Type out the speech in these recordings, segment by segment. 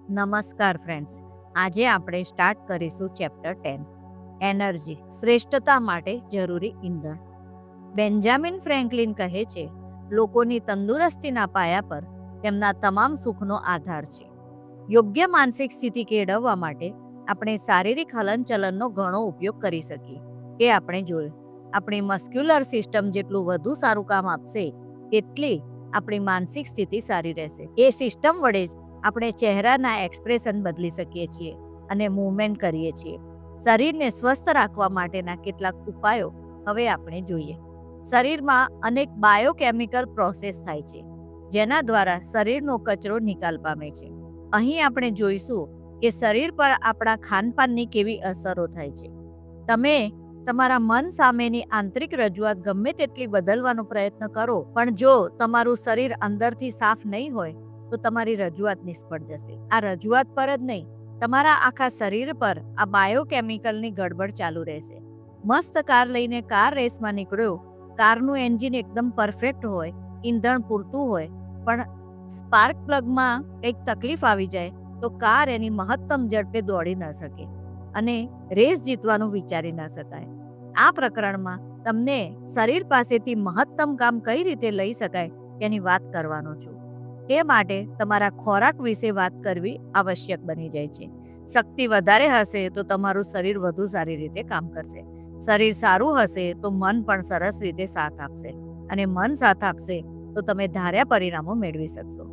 નમસ્કાર ફ્રેન્ડ્સ, આજે આપણે સ્ટાર્ટ કરીશું ચેપ્ટર 10 એનર્જી શ્રેષ્ઠતા માટે જરૂરી ઈંધણ. બેન્જામિન ફ્રેન્કલિન કહે છે, લોકોની તંદુરસ્તીના પાયા પર તેમના તમામ સુખનો આધાર છે. યોગ્ય માનસિક સ્થિતિ કેળવવા માટે આપણે શારીરિક હલનચલનનો ઘણો ઉપયોગ કરી શકીએ. તે આપણે જોયું, આપણી મસ્ક્યુલર સિસ્ટમ જેટલું વધુ સારું કામ આપશે તેટલી આપણી માનસિક સ્થિતિ સારી રહેશે. એ સિસ્ટમ વડે જ આપણે ચહેરાના એક્સપ્રેશન બદલી શકીએ છીએ અને મૂવમેન્ટ કરીએ છીએ. શરીરને સ્વસ્થ રાખવા માટેના કેટલાક ઉપાયો હવે આપણે જોઈએ. શરીરમાં અનેક બાયોકેમિકલ પ્રોસેસ થાય છે, જેના દ્વારા શરીરનો કચરો નિકાલ પામે છે. અહીં આપણે જોઈશું કે શરીર પર આપણા ખાનપાનની કેવી અસરો થાય છે. તમે તમારા મન સામેની આંતરિક રજૂઆત ગમે તેટલી બદલવાનો પ્રયત્ન કરો, પણ જો તમારું શરીર અંદરથી સાફ નહીં હોય તો તમારી રજૂઆત નિષ્ફળ જશે. આ રજૂઆત પર જ નહીં, તમારા આખા શરીર પર આ બાયોકેમિકલની ગડબડ ચાલુ રહેશે. મસ્ત કાર લઈને કાર રેસમાં નીકળ્યો, કારનું એન્જિન એકદમ પરફેક્ટ હોય, ઈંધણ પૂરતું હોય, પણ સ્પાર્ક પ્લગમાં કંઈક તકલીફ આવી જાય તો કાર એની મહત્તમ ઝડપે દોડી ન શકે અને રેસ જીતવાનું વિચારી ન શકાય. આ પ્રકરણમાં તમને શરીર પાસેથી મહત્તમ કામ કઈ રીતે લઈ શકાય તેની વાત કરવાનો છું. તે માટે તમારા ખોરાક વિશે વાત કરવી આવશ્યક બની જાય છે. શક્તિ વધારે હશે તો તમારું શરીર વધુ સારી રીતે કામ કરશે. શરીર સારું હશે તો મન પણ સરસ રીતે સાથ આપશે, અને મન સાથ આપશે તો તમે ધાર્યા પરિણામો મેળવી શકશો.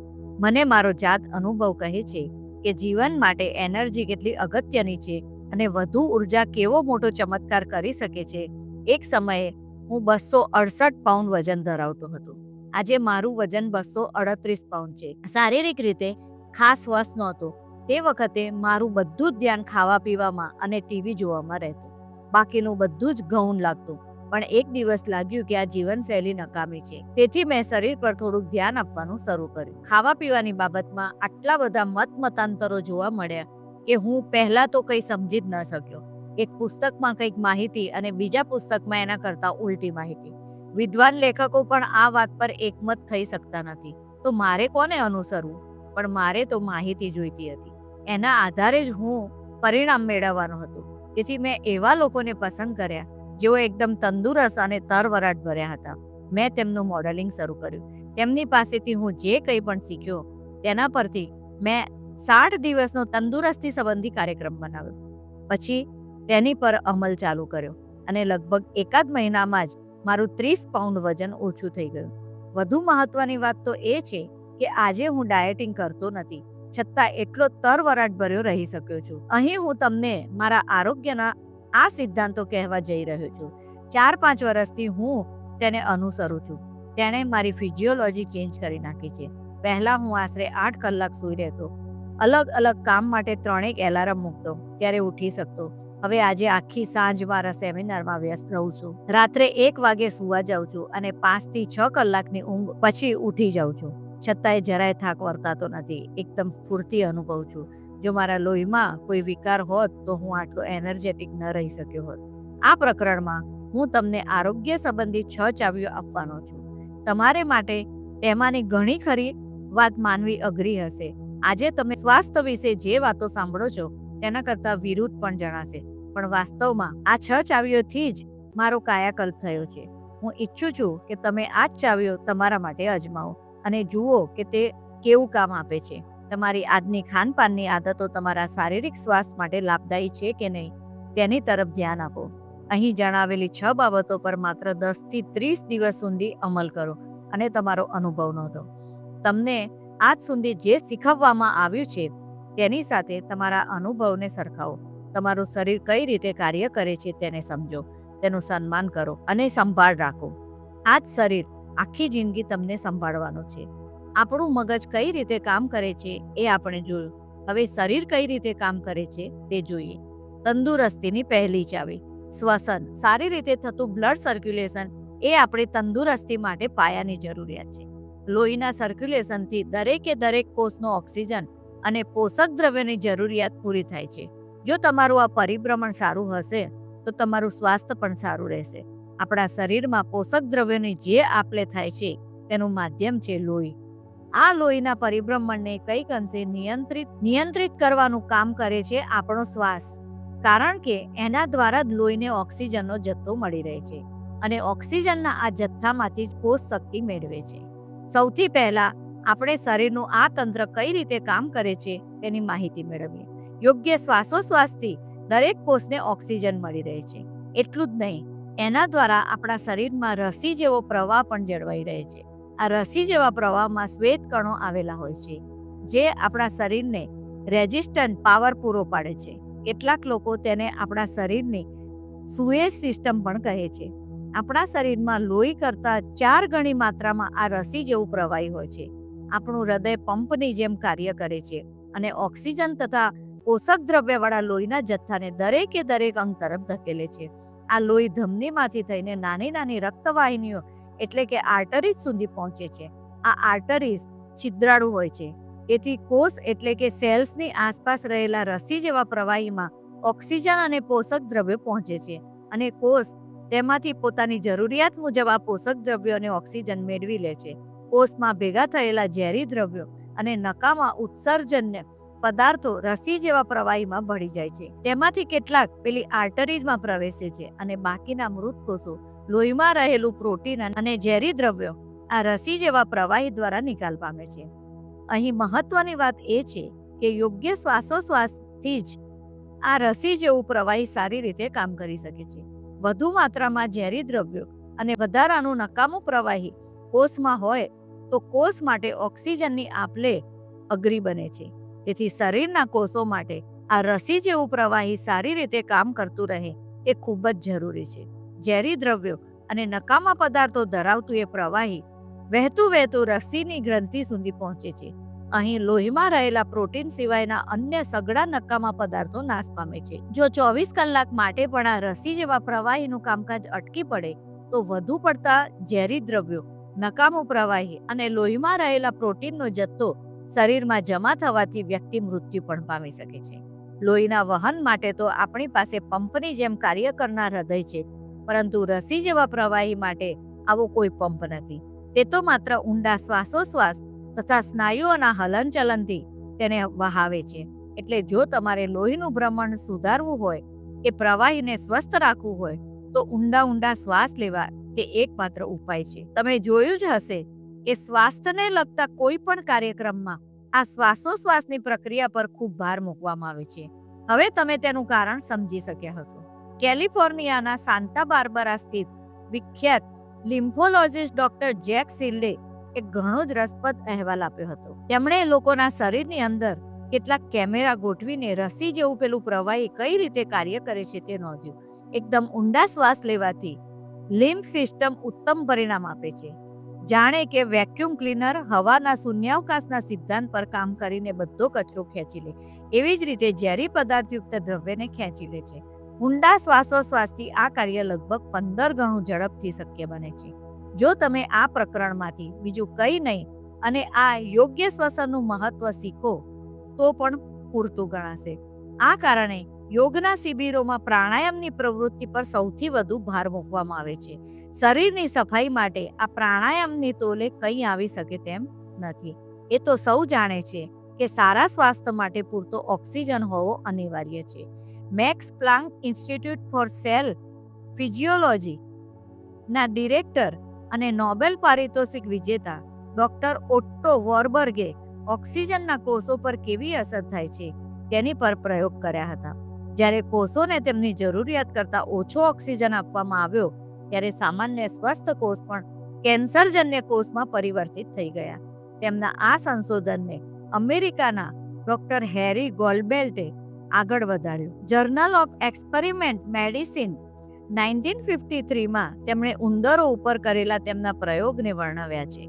મને મારો જાત અનુભવ કહે છે કે જીવન માટે એનર્જી કેટલી અગત્યની છે અને વધુ ઉર્જા કેવો મોટો ચમત્કાર કરી શકે છે. એક સમયે હું 268 પાઉન્ડ વજન ધરાવતો હતો. આજે મારું વજન 238 પાઉન્ડ છે. શારીરિક રીતે ખાસ સ્વસ્થ નહોતો. તે વખતે મારું બધું જ ધ્યાન ખાવા પીવામાં અને ટીવી જોવામાં રહેતું. બાકીનું બધું જ ગૌણ લાગતું. પણ એક દિવસ લાગ્યું કે આ જીવનશૈલી નકામી છે. તેથી મેં શરીર પર થોડુંક ધ્યાન આપવાનું શરૂ કર્યું. ખાવા પીવાની બાબતમાં આટલા બધા મતાંતરો જોવા મળ્યા કે હું પહેલા તો કંઈ સમજી જ ન શક્યો. એક પુસ્તકમાં કંઈક માહિતી અને બીજા પુસ્તકમાં એના કરતાં ઉલટી માહિતી. વિદ્વાન લેખકો પણ આ વાત પર એકમત થઈ શકતા નથી. તો મારે કોને અનુસરવું? પણ મારે તો માહિતી જોઈતી હતી. એના આધારે જ હું પરિણામ મેળવવાનું હતું. તેથી મેં એવા લોકોને પસંદ કર્યા જેઓ એકદમ તંદુરસ્ત અને તરવરાટ ભર્યા હતા. મેં તેમનું મોડેલિંગ શરૂ કર્યું. તેમની પાસેથી હું જે કંઈ પણ શીખ્યો તેના પરથી મેં 60 દિવસનો તંદુરસ્તી સંબંધી કાર્યક્રમ બનાવ્યો. પછી તેની પર અમલ ચાલુ કર્યો અને લગભગ એકાદ મહિનામાં જ મારું 30 પાઉન્ડ વજન ઓછું થઈ ગયું. વધુ મહત્વની વાત તો એ છે કે આજે હું ડાયટિંગ કરતો નથી, છતાં એટલો તરવરાટ ભર્યો રહી શક્યો છું. અહીં હું તમને મારા આરોગ્યના આ સિદ્ધાંતો કહેવા જઈ રહ્યો છું. 4-5 વર્ષથી હું તેને અનુસરું છું. તેણે મારી ફિઝિયોલોજી ચેન્જ કરી નાખી છે. પહેલા હું આશરે 8 કલાક સૂઈ રહેતો. અલગ અલગ કામ માટે 3 એલાર્મ મૂકતો, ત્યારે ઉઠી શકતો. હવે આજે આખી સાંજ મારા સેમિનારમાં વ્યસ્ત રહું છું. રાત્રે 1 વાગે સૂવા જાઉં છું અને 5 થી 6 કલાકની ઊંઘ પછી ઉઠી જાઉં છું. છતાંય જરાય થાક વર્તાતો નથી. એકદમ સ્ફૂર્તિ અનુભવું છું. જો મારા લોહીમાં કોઈ વિકાર હોત તો હું આટલો એનર્જેટિક ન રહી શક્યો હોત. આ પ્રકરણમાં હું તમને આરોગ્ય સંબંધી 6 ચાવીઓ આપવાનો છું. તમારે માટે તેમાંની ઘણી ખરી વાત માનવી અઘરી હશે. આજે તમે સ્વાસ્થ્ય વિશે જે વાતો સાંભળો છો તેના કરતાં વિરુદ્ધ પણ જણાશે, પણ વાસ્તવમાં આ 6 ચાવીઓથી જ મારો કાયાકલ્પ થયો છે. હું ઈચ્છું છું કે તમે આ જ ચાવીઓ તમારા માટે અજમાવો અને જુઓ કે તે કેવું કામ આપે છે. તમારી આજની ખાનપાનની આદતો તમારા શારીરિક સ્વાસ્થ્ય માટે લાભદાયી છે કે નહીં તેની તરફ ધ્યાન આપો. અહીં જણાવેલી 6 બાબતો પર માત્ર 10 થી 30 દિવસ સુધી અમલ કરો અને તમારો અનુભવ નોંધો. તમને આજ સુધી જે શીખવવામાં આવ્યું છે તેની સાથે તમારા અનુભવને સરખાવો. તમારું શરીર કઈ રીતે કાર્ય કરે છે તેને સમજો, તેનું સન્માન કરો અને સંભાળ રાખો. આ જ શરીર આખી જિંદગી તમને સંભાળવાનું છે. આપણું મગજ કઈ રીતે કામ કરે છે એ આપણે જોયું. હવે શરીર કઈ રીતે કામ કરે છે તે જોઈએ. તંદુરસ્તીની પહેલી ચાવી શ્વસન. સારી રીતે થતું બ્લડ સર્ક્યુલેશન એ આપણી તંદુરસ્તી માટે પાયાની જરૂરિયાત છે. લોહીના સર્ક્યુલેશનથી દરેક કોષનો ઓક્સિજન અને પોષક દ્રવ્યોની જરૂરિયાત પૂરી થાય છે. જો તમારું આ પરિભ્રમણ સારું હશે તો તમારું સ્વાસ્થ્ય પણ સારું રહેશે. આપણા શરીરમાં પોષક દ્રવ્યોની જે આપ-લે થાય છે તેનું માધ્યમ છે લોહી. આ લોહીના પરિભ્રમણને કઈક અંશે નિયંત્રિત કરવાનું કામ કરે છે આપણો શ્વાસ, કારણ કે એના દ્વારા જ લોહીને ઓક્સિજનનો જથ્થો મળી રહે છે અને ઓક્સિજનના આ જથ્થામાંથી જ કોષ શક્તિ મેળવે છે. સૌથી પહેલા આપણે શરીરનું આ તંત્ર કઈ રીતે કામ કરે છે તેની માહિતી મેળવીએ. યોગ્ય શ્વાસોશ્વાસથી દરેક કોષને ઓક્સિજન મળી રહે છે. એટલું જ નહીં, એના દ્વારા આપણા શરીરમાં રસી જેવો પ્રવાહ પણ જળવાઈ રહે છે. આ રસી જેવા પ્રવાહમાં શ્વેત કણો આવેલા હોય છે, જે આપણા શરીરને રેઝિસ્ટન્ટ પાવર પૂરો પાડે છે. કેટલાક લોકો તેને આપણા શરીરની સુએજ સિસ્ટમ પણ કહે છે. આપણા શરીરમાં લોહી કરતાં 4 ગણી માત્રામાં આ રસી જેવું પ્રવાહી હોય છે. આપણું હૃદય પંપની જેમ કાર્ય કરે છે અને ઓક્સિજન તથા પોષક દ્રવ્યવાળા લોહીના જથ્થાને દરેક અંગ તરફ ધકેલે છે. આ લોહી ધમનીમાંથી થઈને નાની નાની રક્તવાહિનીઓ એટલે કે આર્ટરીઝ સુધી પહોંચે છે. આ આર્ટરીઝ છિદ્રાળુ હોય છે, તેથી કોષ એટલે કે સેલ્સની આસપાસ રહેલા રસી જેવા પ્રવાહીમાં ઓક્સિજન અને પોષક દ્રવ્યો પહોંચે છે અને કોષ તેમાંથી પોતાની જરૂરિયાત મુજબ આ પોષક દ્રવ્યો અને ઓક્સિજન મેળવી લે છે. કોષમાં ભેગા થયેલા ઝેરી દ્રવ્યો અને નકામા ઉત્સર્જન્ય પદાર્થો રસી જેવા પ્રવાહીમાં ભળી જાય છે. તેમાંથી કેટલાક પેલી આર્ટરીઝમાં પ્રવેશે છે અને બાકીના મૃત કોષો લોહીમાં રહેલું પ્રોટીન અને ઝેરી દ્રવ્યો આ રસી જેવા પ્રવાહી દ્વારા નિકાલ પામે છે. અહીં મહત્વની વાત એ છે કે યોગ્ય શ્વાસોશ્વાસથી જ આ રસી જેવું પ્રવાહી સારી રીતે કામ કરી શકે છે. વધુ માત્રામાં ઝેરી દ્રવ્યો અને વધારાનું નકામું પ્રવાહી કોષમાં હોય તો કોષ માટે ઓક્સિજનની આપલે અઘરી બને છે. તેથી શરીરના કોષો માટે આ રસી જેવું પ્રવાહી સારી રીતે કામ કરતું રહે એ ખૂબ જ જરૂરી છે. ઝેરી દ્રવ્યો અને નકામા પદાર્થો ધરાવતું એ પ્રવાહી વહેતું રસીની ગ્રંથિ સુધી પહોંચે છે. અહીં લોહીમાં રહેલા પ્રોટીન સિવાયના અન્ય સઘળા નકામા પદાર્થો નાશ પામે છે. જો 24 કલાક માટે પણ આ રસી જેવા પ્રવાહીનું કામકાજ અટકી પડે તો વધુ પડતા ઝેરી દ્રવ્યો, નકામું પ્રવાહી અને લોહીમાં રહેલા પ્રોટીનનો જથ્થો શરીરમાં જમા થવાથી વ્યક્તિ મૃત્યુ પણ પામી શકે છે. લોહીના વહન માટે તો આપણી પાસે પંપની જેમ કાર્ય કરનાર હૃદય છે, પરંતુ રસી જેવા પ્રવાહી માટે આવો કોઈ પંપ નથી. તે તો માત્ર ઊંડા શ્વાસોશ્વાસ તથા સ્નાયુઓના હલનચલનથી તેને વહાવે છે. એટલે જો તમારે લોહીનું ભ્રમણ સુધારવું હોય કે પ્રવાહીને સ્વસ્થ રાખવું હોય તો ઊંડા શ્વાસ લેવા તે એકમાત્ર ઉપાય છે. તમે જોયું જ હશે કે સ્વાસ્થ્યને લગતા કોઈ પણ કાર્યક્રમમાં આ શ્વાસોશ્વાસની પ્રક્રિયા પર ખૂબ ભાર મૂકવામાં આવે છે. હવે તમે તેનું કારણ સમજી શક્યા હશો. કેલિફોર્નિયાના સાન્તા બાર્બરા સ્થિત વિખ્યાત લિમ્ફોલોજીસ્ટ ડોક્ટર જેક સિલ્લે એક ઘણો જ રસપ્રદ અહેવાલ આપ્યો હતો. તેમણે લોકોના શરીરની અંદર કેટલાક કેમેરા ગોઠવીને રસી જેવું પેલું પ્રવાહી કઈ રીતે કાર્ય કરે છે તે નોંધ્યું. એકદમ ઊંડા શ્વાસ લેવાથી લિમ્ફ સિસ્ટમ ઉત્તમ પરિણામ આપે છે. જાણે કે વેક્યુમ ક્લીનર હવાના શૂન્યાવકાશના સિદ્ધાંત પર કામ કરીને બધો કચરો ખેંચી લે, એવી જ રીતે ઝેરી પદાર્થયુક્ત દ્રવ્યને ખેંચી લે છે. ઊંડા શ્વાસોશ્વાસથી આ કાર્ય લગભગ 15 ગણું ઝડપથી શક્ય બને છે. જો તમે આ પ્રકરણમાંથી બીજું કંઈ નહીં અને આ યોગ્ય શ્વસનનું મહત્વ શીખો તો પણ પૂરતું ગણાશે. આ કારણે યોગના શિબિરોમાં પ્રાણાયામની પ્રવૃત્તિ પર સૌથી વધુ ભાર મૂકવામાં આવે છે. શરીરની સફાઈ માટે આ પ્રાણાયામની તોલે કંઈ આવી શકે તેમ નથી. એ તો સૌ જાણે છે કે સારા સ્વાસ્થ્ય માટે પૂરતો ઓક્સિજન હોવો અનિવાર્ય છે. Max Planck Institute for Cell Physiology ના ડિરેક્ટર અને નોબેલ પારિતોષિક વિજેતા ડોક્ટર ઓટ્ટો વોરબર્ગે ઓક્સિજનના કોષો પર કેવી અસર થાય છે તેની પર પ્રયોગ કર્યા હતા. જ્યારે કોષોને તેમની જરૂરિયાત કરતાં ઓછો ઓક્સિજન આપવામાં આવ્યો ત્યારે સામાન્ય સ્વસ્થ કોષ પણ કેન્સરજન્ય કોષમાં પરિવર્તિત થઈ ગયા. તેમના આ સંશોધનને અમેરિકાના ડોક્ટર હેરી ગોલ્ડબેલ્ટે આગળ વધાર્યું. જર્નલ ઓફ એક્સપેરિમેન્ટ મેડિસિન 1953માં તેમણે ઉંદરો ઉપર કરેલા તેમના પ્રયોગને વર્ણવ્યા છે.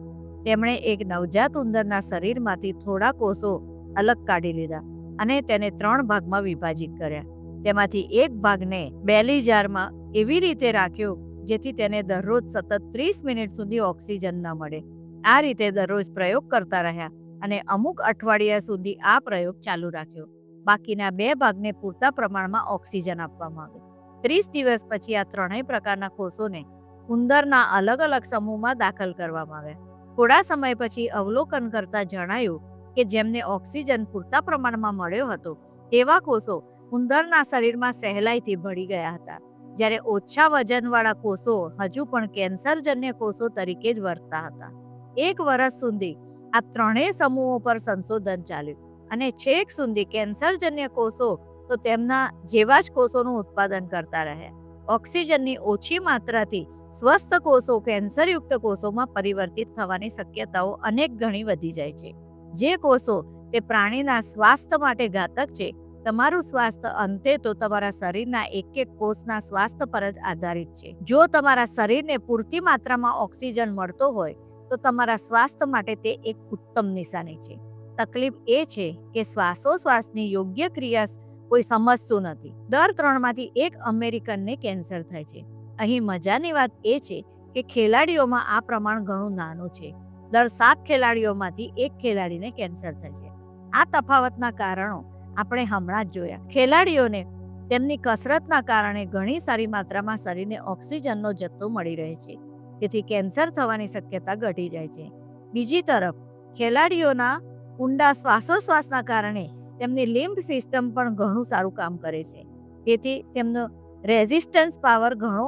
તેમણે એક નવજાત ઉંદરના શરીરમાંથી થોડા કોષો અલગ કાઢી લીધા અને તેને 3 ભાગમાં વિભાજિત કર્યા. તેમાંથી એક ભાગને બેલી જારમાં એવી રીતે રાખ્યો જેથી તેને દરરોજ સતત 30 મિનિટ સુધી ઓક્સિજન ન મળે. આ રીતે દરરોજ પ્રયોગ કરતા રહ્યા અને અમુક અઠવાડિયા સુધી આ પ્રયોગ ચાલુ રાખ્યો. બાકીના 2 ભાગને પૂરતા પ્રમાણમાં ઓક્સિજન આપવામાં આવ્યો. 30 દિવસ પછી આ ત્રણેય પ્રકારના કોષોને ઉંદરના અલગ અલગ સમૂહમાં દાખલ કરવામાં આવ્યા. થોડા સમય પછી અવલોકન કરતા જણાયું કે જેમને ઓક્સિજન પૂરતા પ્રમાણમાં મળ્યો હતો તેવા કોષો ઉંદરના શરીરમાં સહેલાઈથી ભળી ગયા હતા, જ્યારે ઓછા વજનવાળા કોષો હજુ પણ કેન્સરજન્ય કોષો તરીકે જ વર્તતા હતા. 1 વર્ષ સુધી આ ત્રણેય સમૂહો પર સંશોધન ચાલ્યું અને છેક સુધી કેન્સરજન્ય કોષો તો તેમના જેવા જ કોષોનું ઉત્પાદન કરતા રહ્યા. ઓક્સિજનની ઓછી માત્રાથી સ્વસ્થ કોષો કેન્સરયુક્ત કોષોમાં પરિવર્તિત થવાની શક્યતાઓ અનેક ગણી વધી જાય છે. જે કોષો તે પ્રાણીના સ્વાસ્થ્ય માટે ઘાતક છે, તમારું સ્વાસ્થ્ય અંતે તો તમારા શરીરના એક એક કોષના સ્વાસ્થ્ય પર જ આધારિત છે. જો તમારા શરીરને પૂરતી માત્રામાં ઓક્સિજન મળતો હોય તો તમારા સ્વાસ્થ્ય માટે તે એક ઉત્તમ નિશાની છે. તકલીફ એ છે કે શ્વાસોશ્વાસની યોગ્ય ક્રિયા કોઈ સમજતું નથી. દર 3માંથી 1 અમેરિકનને કેન્સર થાય છે. અહીં મજાની વાત એ છે કે ખેલાડીઓમાં આ પ્રમાણ ઘણું નાનું છે. દર 7 ખેલાડીઓમાંથી 1 ખેલાડીને કેન્સર થાય છે. આ તફાવતના કારણો આપણે હમણાં જ જોયા. ખેલાડીઓને તેમની કસરતના કારણે ઘણી સારી માત્રામાં શરીરને ઓક્સિજનનો જથ્થો મળી રહે છે, તેથી કેન્સર થવાની શક્યતા ઘટી જાય છે. બીજી તરફ ખેલાડીઓના ઊંડા શ્વાસોશ્વાસના કારણે તેમની લિમ્ફ સિસ્ટમ પણ ઘણું સારું કામ કરે છે, તેથી તેમનો રેઝિસ્ટન્સ પાવર ઘણો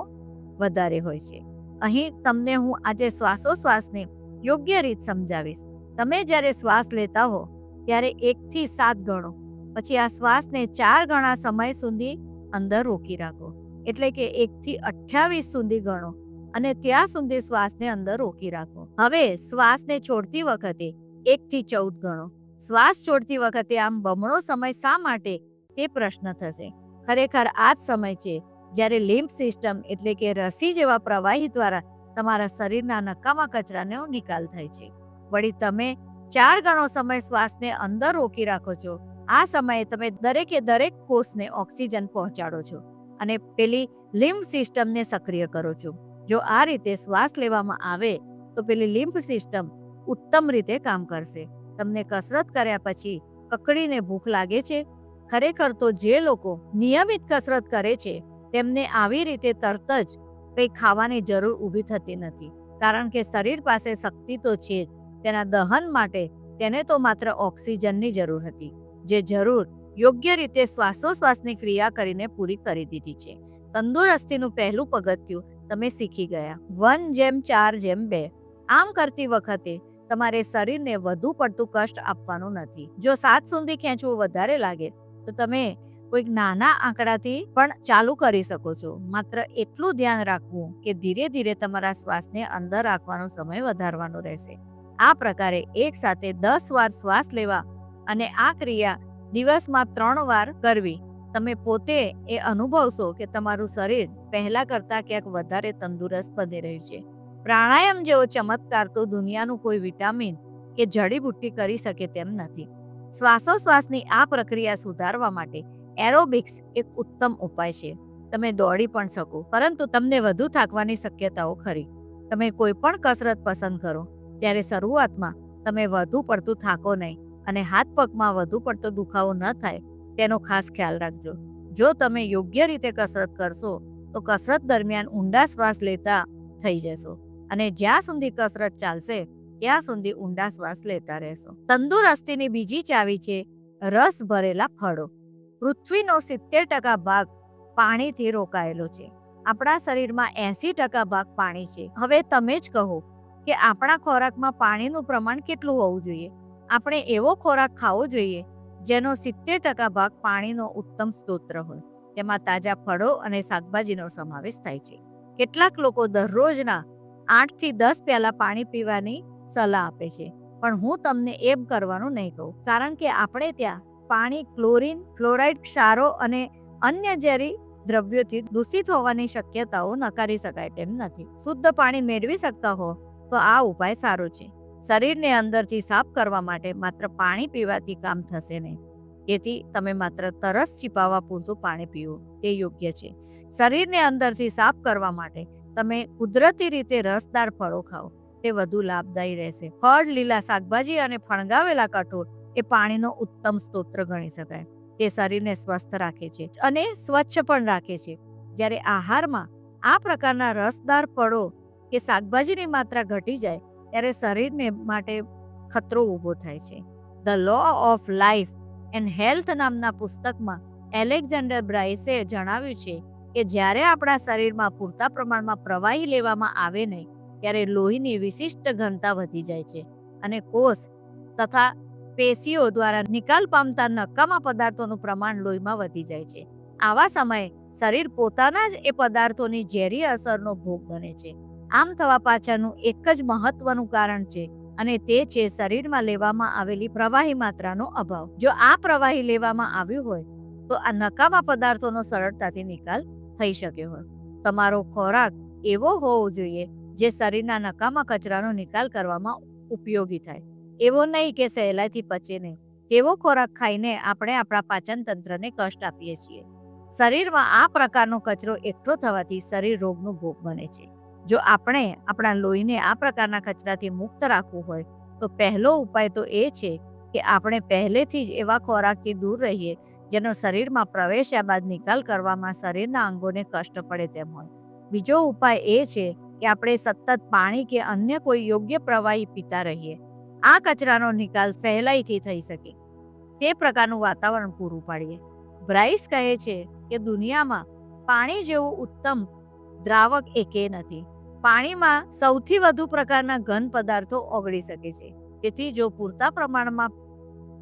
વધારે હોય છે. અહીં તમને હું આજે શ્વાસોશ્વાસને યોગ્ય રીત સમજાવીશ. તમે જ્યારે શ્વાસ લેતા હો ત્યારે 1 થી 7 ગણો, પછી આ શ્વાસને 4 ગણા સમય સુધી અંદર રોકી રાખો, એટલે કે 1 થી 28 સુધી ગણો અને ત્યાં સુધી શ્વાસને અંદર રોકી રાખો. હવે શ્વાસને છોડતી વખતે 1 થી 14 ગણો. શ્વાસ છોડતી વખતે આમ બમણો સમય શા માટે, તે પ્રશ્ન થશે. ખરેખર આ જ સમય છે જ્યારે લિમ્ફ સિસ્ટમ એટલે કે રસી જેવા પ્રવાહી દ્વારા તમારા શરીરના નકામા કચરાનો નિકાલ થાય છે. વળી તમે 4 ગણો સમય શ્વાસને અંદર રોકી રાખો છો. આ સમયે તમે દરેકે દરેક કોષને ઓક્સિજન પહોંચાડો છો અને પેલી લિમ્ફ સિસ્ટમને સક્રિય કરો છો. જો આ રીતે શ્વાસ લેવામાં આવે તો પેલી લિમ્ફ સિસ્ટમ ઉત્તમ રીતે કામ કરશે. તમને કસરત કર્યા પછી કકડીને ભૂખ લાગે છે? ખરેખર તો જે લોકો નિયમિત કસરત કરે છે તેમને આવી રીતે તરત જ કંઈ ખાવાની જરૂર ઊભી થતી નથી, કારણ કે શરીર પાસે શક્તિ તો છે જ. તેના દહન માટે તેને તો માત્ર ઓક્સિજનની જરૂર હતી, જે જરૂર યોગ્ય રીતે શ્વાસોશ્વાસની ક્રિયા કરીને પૂરી કરી દીધી છે. તંદુરસ્તીનું પહેલું પગથિયું તમે શીખી ગયા. 1:4:2. આમ કરતી વખતે તમારે શરીરને વધુ પડતું કષ્ટ આપવાનું નથી. જો 7 સુધી ખેંચવું વધારે લાગે તો તમે કોઈક નાના આંકડાથી પણ ચાલુ કરી શકો છો. માત્ર એટલું ધ્યાન રાખવું કે ધીરે ધીરે તમારા શ્વાસને અંદર રાખવાનો સમય વધારવાનો રહેશે. આ પ્રકારે એક સાથે 10 વાર શ્વાસ લેવા અને આ ક્રિયા દિવસમાં 3 વાર કરવી. તમે પોતે એ અનુભવશો કે તમારું શરીર પહેલા કરતાં ક્યાંક વધારે તંદુરસ્ત બની રહ્યું છે. પ્રાણાયામ જેવો ચમત્કાર તો દુનિયાનું કોઈ વિટામિન કે જડીબુટ્ટી કરી શકે તેમ નથી. શ્વાસોશ્વાસની આ પ્રક્રિયા સુધારવા માટે એરોબિક્સ એક ઉત્તમ ઉપાય છે. તમે દોડી પણ શકો, પરંતુ તમને વધુ થાકવાની શક્યતાઓ ખરી. તમે કોઈ પણ કસરત પસંદ કરો ત્યારે શરૂઆતમાં તમે વધુ પડતું થાકો નહીં અને હાથ પગમાં વધુ પડતો દુખાવો ન થાય તેનો ખાસ ખ્યાલ રાખજો. જો તમે યોગ્ય રીતે કસરત કરશો તો કસરત દરમિયાન ઊંડા શ્વાસ લેતા થઈ જશો અને જ્યાં સુધી કસરત ચાલશે ત્યાં સુધી ઊંડા શ્વાસ લેતા રહેશો. તંદુરસ્તીની બીજી ચાવી છે રસ ભરેલા ફળો. પૃથ્વીનો 70% ભાગ પાણીથી રોકાયેલો છે. આપણા શરીરમાં 80% ભાગ પાણી છે. હવે તમે જ કહો કે આપણા ખોરાકમાં પાણીનું પ્રમાણ કેટલું હોવું જોઈએ. આપણે એવો ખોરાક ખાવો જોઈએ જેનો 70% ભાગ પાણીનો ઉત્તમ સ્ત્રોત હોય. તેમાં તાજા ફળો અને શાકભાજીનો સમાવેશ થાય છે. કેટલાક લોકો દરરોજના 8 થી 10 પ્યાલા પાણી પીવાની સલાહ આપે છે, પણ હું તમને એમ કરવાનું નહીં કહું, કારણ કે આપણે ત્યાં પાણી ક્લોરીન, ફ્લોરાઇડ, ક્ષારો અને અન્ય ઝેરી દ્રવ્યોથી દૂષિત હોવાની શક્યતાઓ નકારી શકાય તેમ નથી. શુદ્ધ પાણી મેળવી શકતા હો તો આ ઉપાય સારો છે. શરીરને અંદરથી સાફ કરવા માટે માત્ર પાણી પીવાથી કામ થશે નહીં, તેથી તમે માત્ર તરસ છીપાવવા પૂરતું પાણી પીવો તે યોગ્ય છે. શરીરને અંદરથી સાફ કરવા માટે તમે કુદરતી રીતે રસદાર ફળો ખાઓ, તે વધુ લાભદાયી રહેશે. ફળ, લીલા શાકભાજી અને ફણગાવેલા કઠોળ એ પાણીનો ઉત્તમ સ્ત્રોત ગણી શકાય. તે શરીરને સ્વસ્થ રાખે છે અને સ્વચ્છ પણ રાખે છે. જ્યારે આહારમાં આ પ્રકારના રસદાર ફળો કે શાકભાજીની માત્રા ઘટી જાય ત્યારે શરીરને માટે ખતરો ઊભો થાય છે. The law of life and health નામના પુસ્તકમાં એલેક્ઝાન્ડર બ્રાઇસે જણાવ્યું છે કે જ્યારે આપણા શરીરમાં પૂરતા પ્રમાણમાં પ્રવાહી લેવામાં આવે નહીં ત્યારે લોહીની વિશિષ્ટ ઘનતા વધી જાય છે અને કોષ તથા પેશીઓ દ્વારા નિકાલ પામતા નકામા પદાર્થોનું પ્રમાણ લોહીમાં વધી જાય છે. આવા સમયે શરીર પોતાના જ એ પદાર્થોની ઝેરી અસરનો ભોગ બને છે. આમ થવા પાછળનું એક જ મહત્વનું કારણ છે અને તે છે શરીરમાં લેવામાં આવેલી પ્રવાહી માત્રાનો અભાવ. જો આ પ્રવાહી લેવામાં આવ્યું હોય તો આ નકામા પદાર્થોનો સરળતાથી નિકાલ થઈ શક્યો હોય. તમારો ખોરાક એવો હોવો જોઈએ જે શરીરના નકામા કચરાનો નિકાલ કરવામાં ઉપયોગી થાય. એવો નહીં કે સહેલાઈથી પચે નહીં. તેવો ખોરાક ખાઈને આપણે આપણા પાચન તંત્રને કષ્ટ આપીએ છીએ. શરીરમાં આ પ્રકારનો કચરો એકઠો થવાથી શરીર રોગનો ભોગ બને છે. જો આપણે આપણા લોહીને આ પ્રકારના કચરાથી મુક્ત રાખવું હોય તો પહેલો ઉપાય તો એ છે કે આપણે પહેલેથી જ એવા ખોરાકથી દૂર રહીએ જેનો શરીરમાં પ્રવેશ્યા બાદ નિકાલ કરવામાં શરીરના અંગોને કષ્ટ પડે તેમ હોય. બીજો ઉપાય એ છે કે આપણે સતત પાણી કે અન્ય કોઈ યોગ્ય પ્રવાહી પીતા રહીએ. આ કચરાનો નિકાલ સહેલાઈથી થઈ શકે તે પ્રકારનું વાતાવરણ પૂરું પાડીએ. બ્રાઇસ કહે છે કે દુનિયામાં પાણી જેવું ઉત્તમ દ્રાવક એકે નથી. પાણીમાં સૌથી વધુ પ્રકારના ઘન પદાર્થો ઓગળી શકે છે. તેથી જો પૂરતા પ્રમાણમાં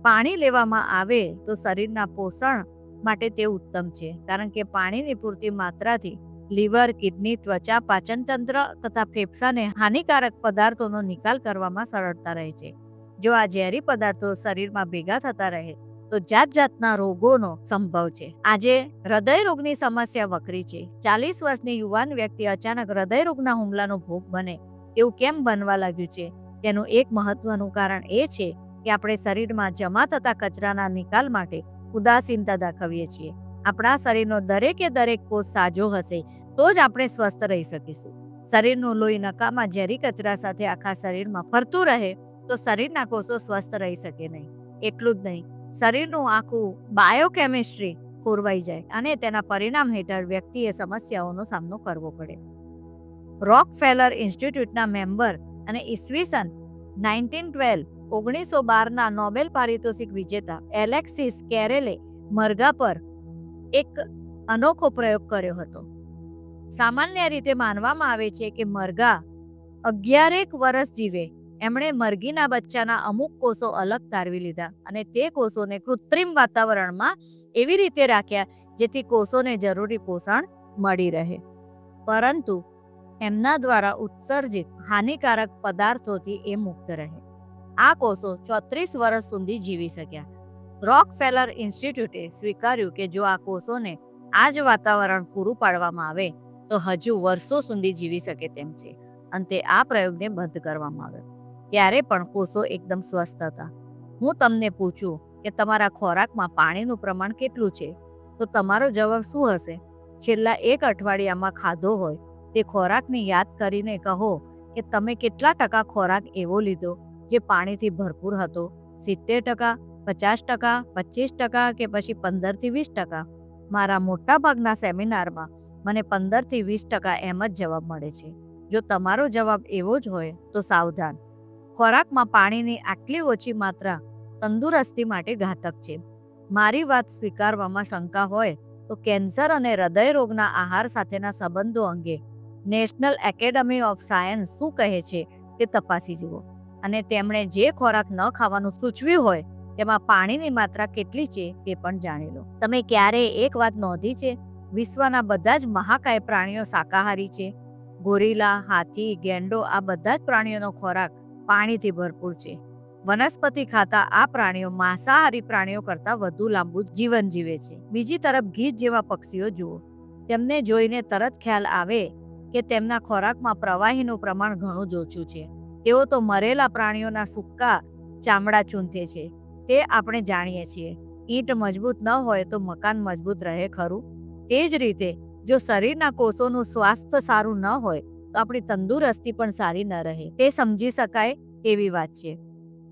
પાણી લેવામાં આવે તો શરીરના પોષણ માટે તે ઉત્તમ છે, કારણ કે પાણીની પૂરતી માત્રાથી લીવર, કિડની, ત્વચા, પાચનતંત્ર તથા ફેફસાને હાનિકારક પદાર્થોનો નિકાલ કરવામાં સરળતા રહે છે. જો આ ઝેરી પદાર્થો શરીરમાં ભેગા થતા રહે તો જાત જાતના રોગોનો સંભવ છે. આજે હૃદય રોગની સમસ્યા વકરી છે. 40 વર્ષની યુવાન વ્યક્તિ અચાનક હૃદય રોગના હુમલાનો ભોગ બને તેવું કેમ બનવા લાગ્યું છે? તેનું એક મહત્વનું કારણ એ છે કે આપણે શરીરમાં જમા થતા કચરાના નિકાલ માટે ઉદાસીનતા દાખવીએ છીએ. આપણા શરીરનો દરેકે દરેક કોષ સાજો હશે તો જ આપણે સ્વસ્થ રહી શકીશું. શરીરનું લોહી નકામા ઝેરી કચરા સાથે આખા શરીરમાં ફરતું રહે તો શરીરના કોષો સ્વસ્થ રહી શકે નહીં. એટલું જ નહીં, શરીરનું આખું બાયોકેમિસ્ટ્રી ખોરવાઈ જાય અને તેના પરિણામ હેઠળ વ્યક્તિએ સમસ્યાઓનો સામનો કરવો પડે. રોકફેલર ઇન્સ્ટિટ્યૂટના મેમ્બર અને ઈસવીસન 1912 નોબેલ પારિતોષિક વિજેતા એલેક્સિસ કેરેલે મરઘા પર એક અનોખો પ્રયોગ કર્યો હતો. સામાન્ય રીતે માનવામાં આવે છે કે મરઘા 11 વર્ષ જીવે. એમણે મરઘીના બચ્ચાના અમુક કોષો અલગ તારવી લીધા અને તે કોષોને કૃત્રિમ વાતાવરણમાં એવી રીતે રાખ્યા જેથી કોષોને જરૂરી પોષણ મળી રહે, પરંતુ એમના દ્વારા ઉત્સર્જિત હાનિકારક પદાર્થોથી એ મુક્ત રહે. આ કોષો 34 વર્ષ સુધી જીવી શક્યા. રોકફેલર ઇન્સ્ટિટ્યૂટે સ્વીકાર્યું કે જો આ કોષોને આ જ વાતાવરણ પૂરું પાડવામાં આવે તો હજુ વર્ષો સુધી જીવી શકે તેમ છે. અંતે આ પ્રયોગને બંધ કરવામાં આવ્યો. ત્યારે પણ કોષો એકદમ સ્વસ્થ હતા. હું તમને પૂછું કે તમારા ખોરાકમાં પાણીનું પ્રમાણ કેટલું છે તો તમારો જવાબ શું હશે? છેલ્લા 1 અઠવાડિયામાં ખાધો હોય તે ખોરાકને યાદ કરીને કહો કે તમે કેટલા ટકા ખોરાક એવો લીધો જે પાણીથી ભરપૂર હતો. 70%, 50%, 25% કે પછી 15 થી 20%? મારા મોટાભાગના સેમિનારમાં મને 15 થી 20% એમ જ જવાબ મળે છે. જો તમારો જવાબ એવો જ હોય તો સાવધાન. ખોરાકમાં પાણીની આટલી ઓછી માત્રા તંદુરસ્તી માટે ઘાતક છે. મારી વાત સ્વીકારવામાં શંકા હોય તો કેન્સર અને હૃદય રોગના આહાર સાથેના સંબંધો અંગે નેશનલ એકેડમી ઓફ સાયન્સ શું કહે છે તે તપાસી જુઓ, અને તેમણે જે ખોરાક ન ખાવાનું સૂચવ્યું હોય તેમાં પાણીની માત્રા કેટલી છે તે પણ જાણી લો. તમે ક્યારેય એક વાત નોંધી છે? વિશ્વના બધા જ મહાકાય પ્રાણીઓ શાકાહારી છે. ગોરીલા, હાથી, ગેંડો આ બધા જ પ્રાણીઓનો ખોરાક પાણીથી ભરપૂર છે. વનસ્પતિ ખાતા આ પ્રાણીઓ માંસાહારી પ્રાણીઓ કરતાં વધુ લાંબુ જીવન જીવે છે. બીજી તરફ ગીધ જેવા પક્ષીઓ જુઓ, તેમને જોઈને તરત ખ્યાલ આવે કે તેમના ખોરાકમાં પ્રવાહીનું પ્રમાણ ઘણું જ ઓછું છે. તેઓ તો મરેલા પ્રાણીઓના સૂકા ચામડા ચૂંથે છે. તે આપણે જાણીએ છીએ. ઈંટ મજબૂત ન હોય તો મકાન મજબૂત રહે ખરું? તે જ રીતે જો શરીરના કોષોનું સ્વાસ્થ્ય સારું ન હોય તો આપણી તંદુરસ્તી પણ સારી ન રહે. તે સમજી શકાય તેવી વાત છે.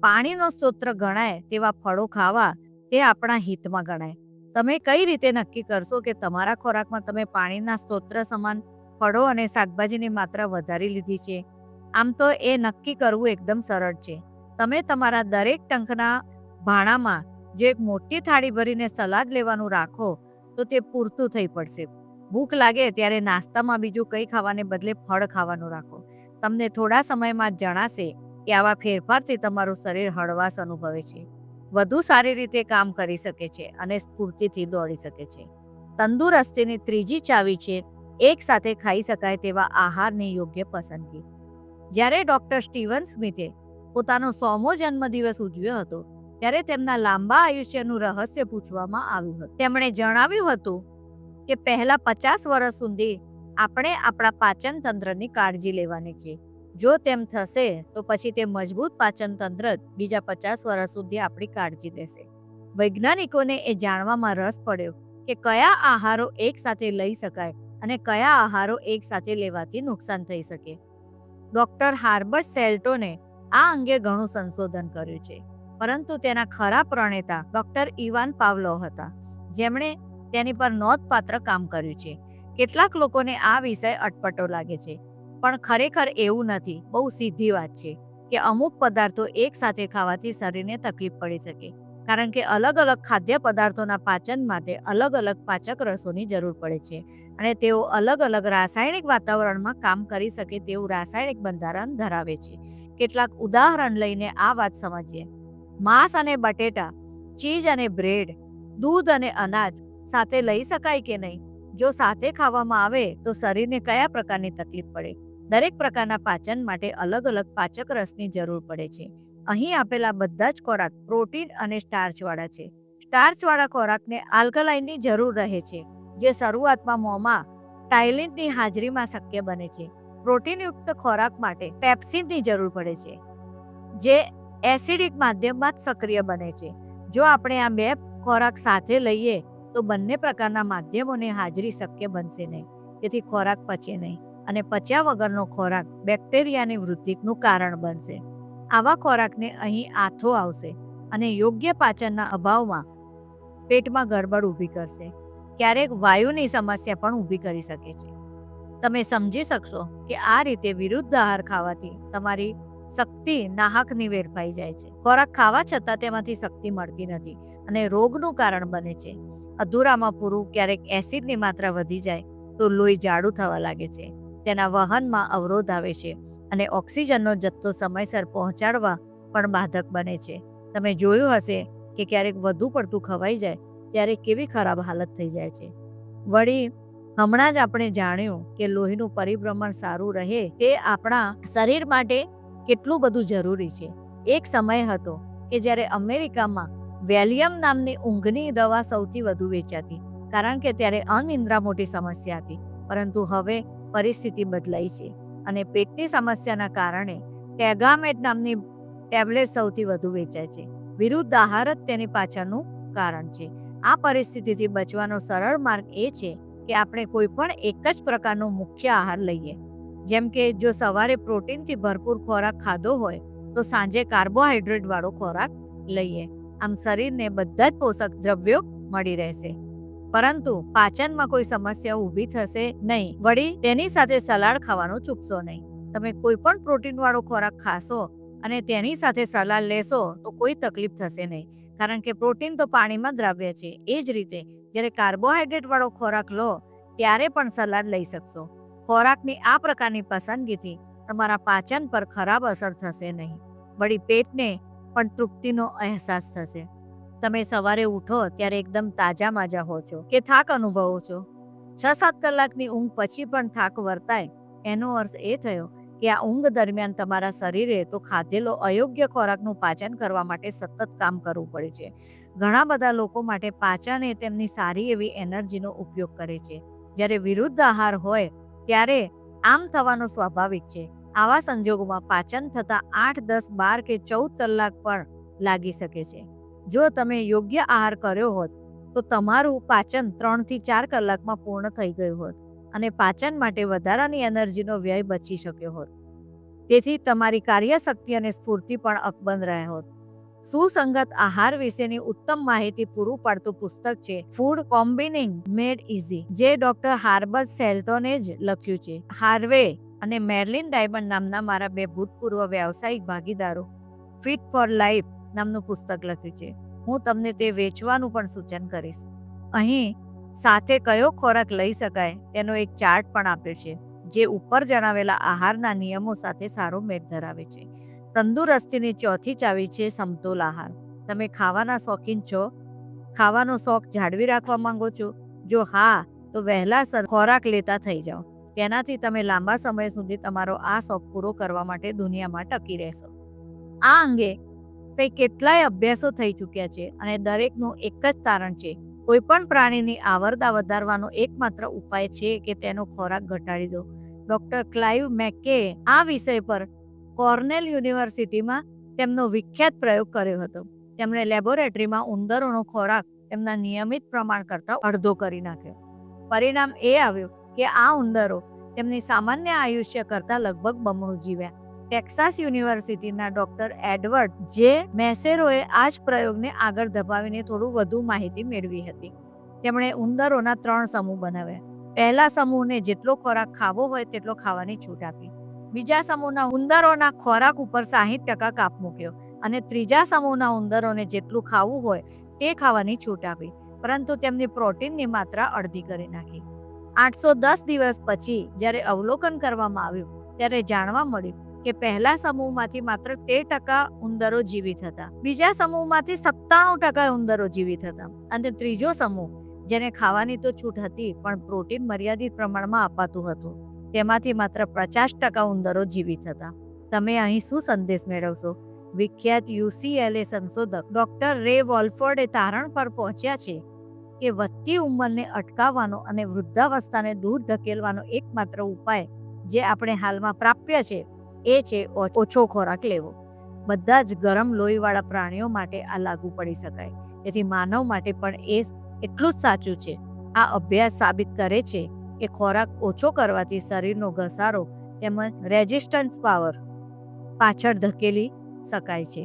પાણીનો સ્ત્રોત ગણાય તેવા ફળો ખાવા તે આપણા હિતમાં ગણાય. તમે કઈ રીતે નક્કી કરશો કે તમારા ખોરાકમાં તમે પાણીના સ્ત્રોત સમાન ફળો અને શાકભાજીની માત્રા વધારી લીધી છે? આમ તો એ નક્કી કરવું એકદમ સરળ છે. તમે તમારા દરેક ટંકના ભાણામાં જો એક મોટી થાળી ભરીને સલાડ લેવાનું રાખો તો તે પૂરતું થઈ પડશે. ભૂખ લાગે ત્યારે નાસ્તામાં બીજું કંઈ ખાવાને બદલે ફળ ખાવાનું રાખો. તમને થોડા સમયમાં જણાશે કે આવા ફેરફારથી તમારું શરીર હળવાશ અનુભવે છે, વધુ સારી રીતે કામ કરી શકે છે અને સ્ફૂર્તિથી દોડી શકે છે. તંદુરસ્તીની ત્રીજી ચાવી છે એક સાથે ખાઈ શકાય તેવા આહારની યોગ્ય પસંદગી. જ્યારે ડૉક્ટર સ્ટીવન સ્મિથે પોતાનો 100મો જન્મદિવસ ઉજવ્યો હતો ત્યારે તેમના લાંબા આયુષ્યનું રહસ્ય પૂછવામાં આવ્યું હતું. તેમણે જણાવ્યું હતું કે પહેલા 50 વર્ષ સુધી આપણે આપણા પાચન તંત્રની કાળજી લેવાની છે. જો તેમ થશે તો પછી તે મજબૂત પાચન તંત્ર બીજા 50 વર્ષ સુધી આપણી કાળજી લેશે. વૈજ્ઞાનિકોને એ જાણવામાં રસ પડ્યો કે કયા આહારો એક સાથે લઈ શકાય અને કયા આહારો એક સાથે લેવાથી નુકસાન થઈ શકે. ડૉક્ટર હાર્બર્ટ શેલ્ટોને આ અંગે ઘણું સંશોધન કર્યું છે, પરંતુ તેના ખરા પ્રણેતા ડૉક્ટર ઇવાન પાવલોવ હતા, જેમણે તેની પર નોંધપાત્ર કામ કર્યું છે. કેટલાક લોકોને આ વિષય અટપટો લાગે છે, પણ ખરેખર એવું નથી. બહુ સીધી વાત છે કે અમુક પદાર્થો એક સાથે ખાવાથી શરીરને તકલીફ પડી શકે, કારણ કે અલગ અલગ ખાદ્ય પદાર્થોના પાચન માટે અલગ અલગ પાચક રસોની જરૂર પડે છે અને તેઓ અલગ અલગ રાસાયણિક વાતાવરણમાં કામ કરી શકે તેવું રાસાયણિક બંધારણ ધરાવે છે. કેટલાક ઉદાહરણ લઈને આ વાત સમજીએ. માંસ અને બટેટા, ચીઝ અને બ્રેડ, દૂધ અને અનાજ સાથે લઈ શકાય કે નહીં? જો સાથે ખાવામાં આવે તો શરીરને કયા પ્રકારની તકલીફ પડે? દરેક પ્રકારના પાચન માટે અલગ અલગ પાચક રસની જરૂર પડે છે. અહીં આપેલા બધા જ ખોરાક પ્રોટીન અને સ્ટાર્ચવાળા છે. સ્ટાર્ચવાળા ખોરાકને આલ્કલાઇનની જરૂર રહે છે, જે શરૂઆતમાં મોંમાં ટાઇલિનની હાજરીમાં શક્ય બને છે. પ્રોટીનયુક્ત ખોરાક માટે પેપ્સિનની જરૂર પડે છે, જે એસિડિક માધ્યમમાં જ સક્રિય બને છે. જો આપણે આ બે ખોરાક સાથે લઈએ તો બંને પ્રકારના માધ્યમોની હાજરી શક્ય બનશે નહીં, તેથી ખોરાક પચે નહીં અને પચ્યા વગરનો ખોરાક બેક્ટેરિયાની વૃદ્ધિનું કારણ બનશે. આવા ખોરાકને અહીં આથો આવશે અને યોગ્ય પાચનના અભાવમાં પેટમાં ગડબડ ઊભી કરશે. ક્યારેક વાયુની સમસ્યા પણ ઊભી કરી શકે છે. તમે સમજી શકશો કે આ રીતે વિરુદ્ધ આહાર ખાવાથી તમારી શક્તિ નાહકની વેડફાઈ જાય છે. ખોરાક ખાવા છતાં તેમાંથી શક્તિ મળતી નથી અને રોગનું કારણ બને છે. અધૂરામાં પૂરું. ક્યારેક એસિડની માત્રા વધી જાય તો લોહી જાડું થવા લાગે છે, તેના વહનમાં અવરોધ આવે છે અને ઓક્સિજનનો જથ્થો સમયસર પહોંચાડવા પણ બાધક બને છે. તમે જોયું હશે કે ક્યારેક વધુ પડતું ખવાઈ જાય ત્યારે કેવી ખરાબ હાલત થઈ જાય છે. વળી હમણાં જ આપણે જાણ્યું કે લોહીનું પરિભ્રમણ સારું રહે તે આપણા શરીર માટે કેટલું બધું જરૂરી છે. એક સમય હતો કે જ્યારે અમેરિકામાં વેલિયમ નામની ઊંઘની દવા સૌથી વધુ વેચાતી, કારણ કે ત્યારે અનિદ્રા મોટી સમસ્યા હતી. પરંતુ હવે પરિસ્થિતિ બદલાઈ છે અને પેટની સમસ્યાના કારણે ટેગામેટ નામની ટેબ્લેટ સૌથી વધુ વેચાય છે. વિરુદ્ધ આહાર જ તેની પાછળનું કારણ છે. આ પરિસ્થિતિથી બચવાનો સરળ માર્ગ એ છે કે આપણે કોઈ પણ એક જ પ્રકારનો મુખ્ય આહાર લઈએ. જેમ કે જો સવારે પ્રોટીનથી ભરપૂર ખોરાક ખાધો હોય તો સાંજે કાર્બોહાઈડ્રેટ વાળો ખોરાક લઈએ. આમ શરીરને બધા જ પોષક દ્રવ્યો મળી રહેશે, પરંતુ પાચનમાં કોઈ સમસ્યા ઊભી થશે નહીં. વળી તેની સાથે સલાડ ખાવાનું ચૂકશો નહીં. તમે કોઈ પણ પ્રોટીન વાળો ખોરાક ખાશો અને તેની સાથે સલાડ લેશો તો કોઈ તકલીફ થશે નહીં, કારણ કે પ્રોટીન તો પાણીમાં દ્રાવ્ય છે. એ જ રીતે જ્યારે કાર્બોહાઈડ્રેટ વાળો ખોરાક લો ત્યારે પણ સલાડ લઈ શકશો. ખોરાકની આ પ્રકારની પસંદગીથી તમારા પાચન પર ખરાબ અસર થશે નહીં. વળી પેટને પણ તૃપ્તિનો અહેસાસ થશે. તમે સવારે ઉઠો ત્યારે એકદમ તાજા માજા હો છો કે થાક અનુભવો છો? 6-7 કલાકની ઊંઘ પછી પણ થાક વર્તાય, એનો અર્થ એ થયો કે આ ઊંઘ દરમિયાન તમારા શરીરે તો ખાધેલો અયોગ્ય ખોરાકનું પાચન કરવા માટે સતત કામ કરવું પડે છે. ઘણા બધા લોકો માટે પાચન એ તેમની સારી એવી એનર્જીનો ઉપયોગ કરે છે. જ્યારે વિરુદ્ધ આહાર હોય ત્યારે આમ થવાનું સ્વાભાવિક છે. આવા સંજોગોમાં પાચન થતાં 8, 10, 12 કે 14 કલાક પણ લાગી શકે છે. જો તમે યોગ્ય આહાર કર્યો હોત તો તમારું પાચન 3 થી 4 કલાકમાં પૂર્ણ થઈ ગયું હોત અને પાચન માટે વધારાની એનર્જીનો વ્યય બચી શક્યો હોત. તેથી તમારી કાર્યશક્તિ અને સ્ફૂર્તિ પણ અકબંધ રહ્યા હોત. સુસંગત આહાર વિશેની ઉત્તમ માહિતી પૂરું પાડતું પુસ્તક છે ફૂડ કોમ્બિનિંગ મેડ ઇઝી, જે ડોક્ટર હાર્બર્ટ શેલ્ટોને જ લખ્યું છે. હાર્વે અને મેર્લિન ડાયમંડ નામના મારા 2 ભૂતપૂર્વ વ્યાવસાયિક ભાગીદારો ફિટ ફોર લાઈફ નામનું પુસ્તક લખ્યું છે. હું તમને તે વેચવાનું પણ સૂચન કરીશ. અહીં સાથે કયો ખોરાક લઈ શકાય તેનો એક ચાર્ટ પણ આપ્યો છે, જે ઉપર જણાવેલા આહારના નિયમો સાથે સારો મેળ ધરાવે છે. તંદુરસ્તીની ચોથી ચાવી છે સમતોલ આહાર. તમે ખાવાના શોખીન છો? ખાવાનો શોખ જાળવી રાખવા માંગો છો? જો હા, તો વહેલાસર ખોરાક લેતા થઈ જાઓ. તેનાથી તમે લાંબા સમય સુધી તમારો આ શોખ પૂરો કરવા માટે દુનિયામાં ટકી રહેશો. આ અંગે કંઈ કેટલાય અભ્યાસો થઈ ચૂક્યા છે અને દરેકનું એક જ તારણ છે. કોઈ પણ પ્રાણીની આવરદા વધારવાનો એકમાત્ર ઉપાય છે કે તેનો ખોરાક ઘટાડી દો. ડોક્ટર ક્લાઇવ મેક્કે આ વિષય પર કોર્નેલ યુનિવર્સિટીમાં તેમનો વિખ્યાત પ્રયોગ કર્યો હતો. તેમણે લેબોરેટરીમાં ઉંદરોનો ખોરાક તેમના નિયમિત પ્રમાણ કરતાં અડધો કરી નાખ્યો. પરિણામ એ આવ્યું કે આ ઉંદરો તેમની સામાન્ય આયુષ્ય કરતાં લગભગ બમણું જીવ્યા. ટેક્સાસ યુનિવર્સિટીના ડોક્ટર એડવર્ડ જે મેસેરોએ આ જ પ્રયોગને આગળ ધપાવીને થોડું વધુ માહિતી મેળવી હતી. તેમણે ઉંદરોના 3 સમૂહ બનાવ્યા. પહેલા સમૂહને જેટલો ખોરાક ખાવો હોય તેટલો ખાવાની છૂટ આપી. બીજા સમૂહના ઉંદરોના ખોરાક ઉપર 60% કાપ મૂક્યો અને ત્રીજા સમૂહના ઉંદરોને જેટલું ખાવું હોય તે ખાવાની છૂટ આપી, પરંતુ તેમની પ્રોટીનની માત્રા અડધી કરી નાખી. 810 દિવસ પછી જ્યારે અવલોકન કરવામાં આવ્યું ત્યારે જાણવા મળ્યું કે પહેલા સમૂહમાંથી માત્ર 13% ઉંદરો જીવિત હતા, બીજા સમૂહમાંથી 97% ઉંદરો જીવિત હતા અને ત્રીજો સમૂહ, જેને ખાવાની તો છૂટ હતી પણ પ્રોટીન મર્યાદિત પ્રમાણમાં અપાતું હતું, તેમાંથી માત્ર 50% ઉંદરો જીવિત હતા. તમે અહીં શું સંદેશ મેળવશો? વિખ્યાત UCLA સંશોધક ડોક્ટર રે વોલ્ફોર્ડે તારણ પર પહોંચ્યા છે કે વધતી ઉંમરને અટકાવવાનો અને વૃદ્ધાવસ્થાને દૂર ધકેલવાનો એકમાત્ર ઉપાય જે આપણે હાલમાં પ્રાપ્ય છે એ છે ઓછો ખોરાક લેવો. બધા જ ગરમ લોહીવાળા પ્રાણીઓ માટે આ લાગુ પડી શકાય, તેથી માનવ માટે પણ એ એટલું જ સાચું છે. આ અભ્યાસ સાબિત કરે છે કે ખોરાક ઓછો કરવાથી શરીરનો ઘસારો તેમજ રેઝિસ્ટન્સ પાવર પાછળ ધકેલી શકાય છે.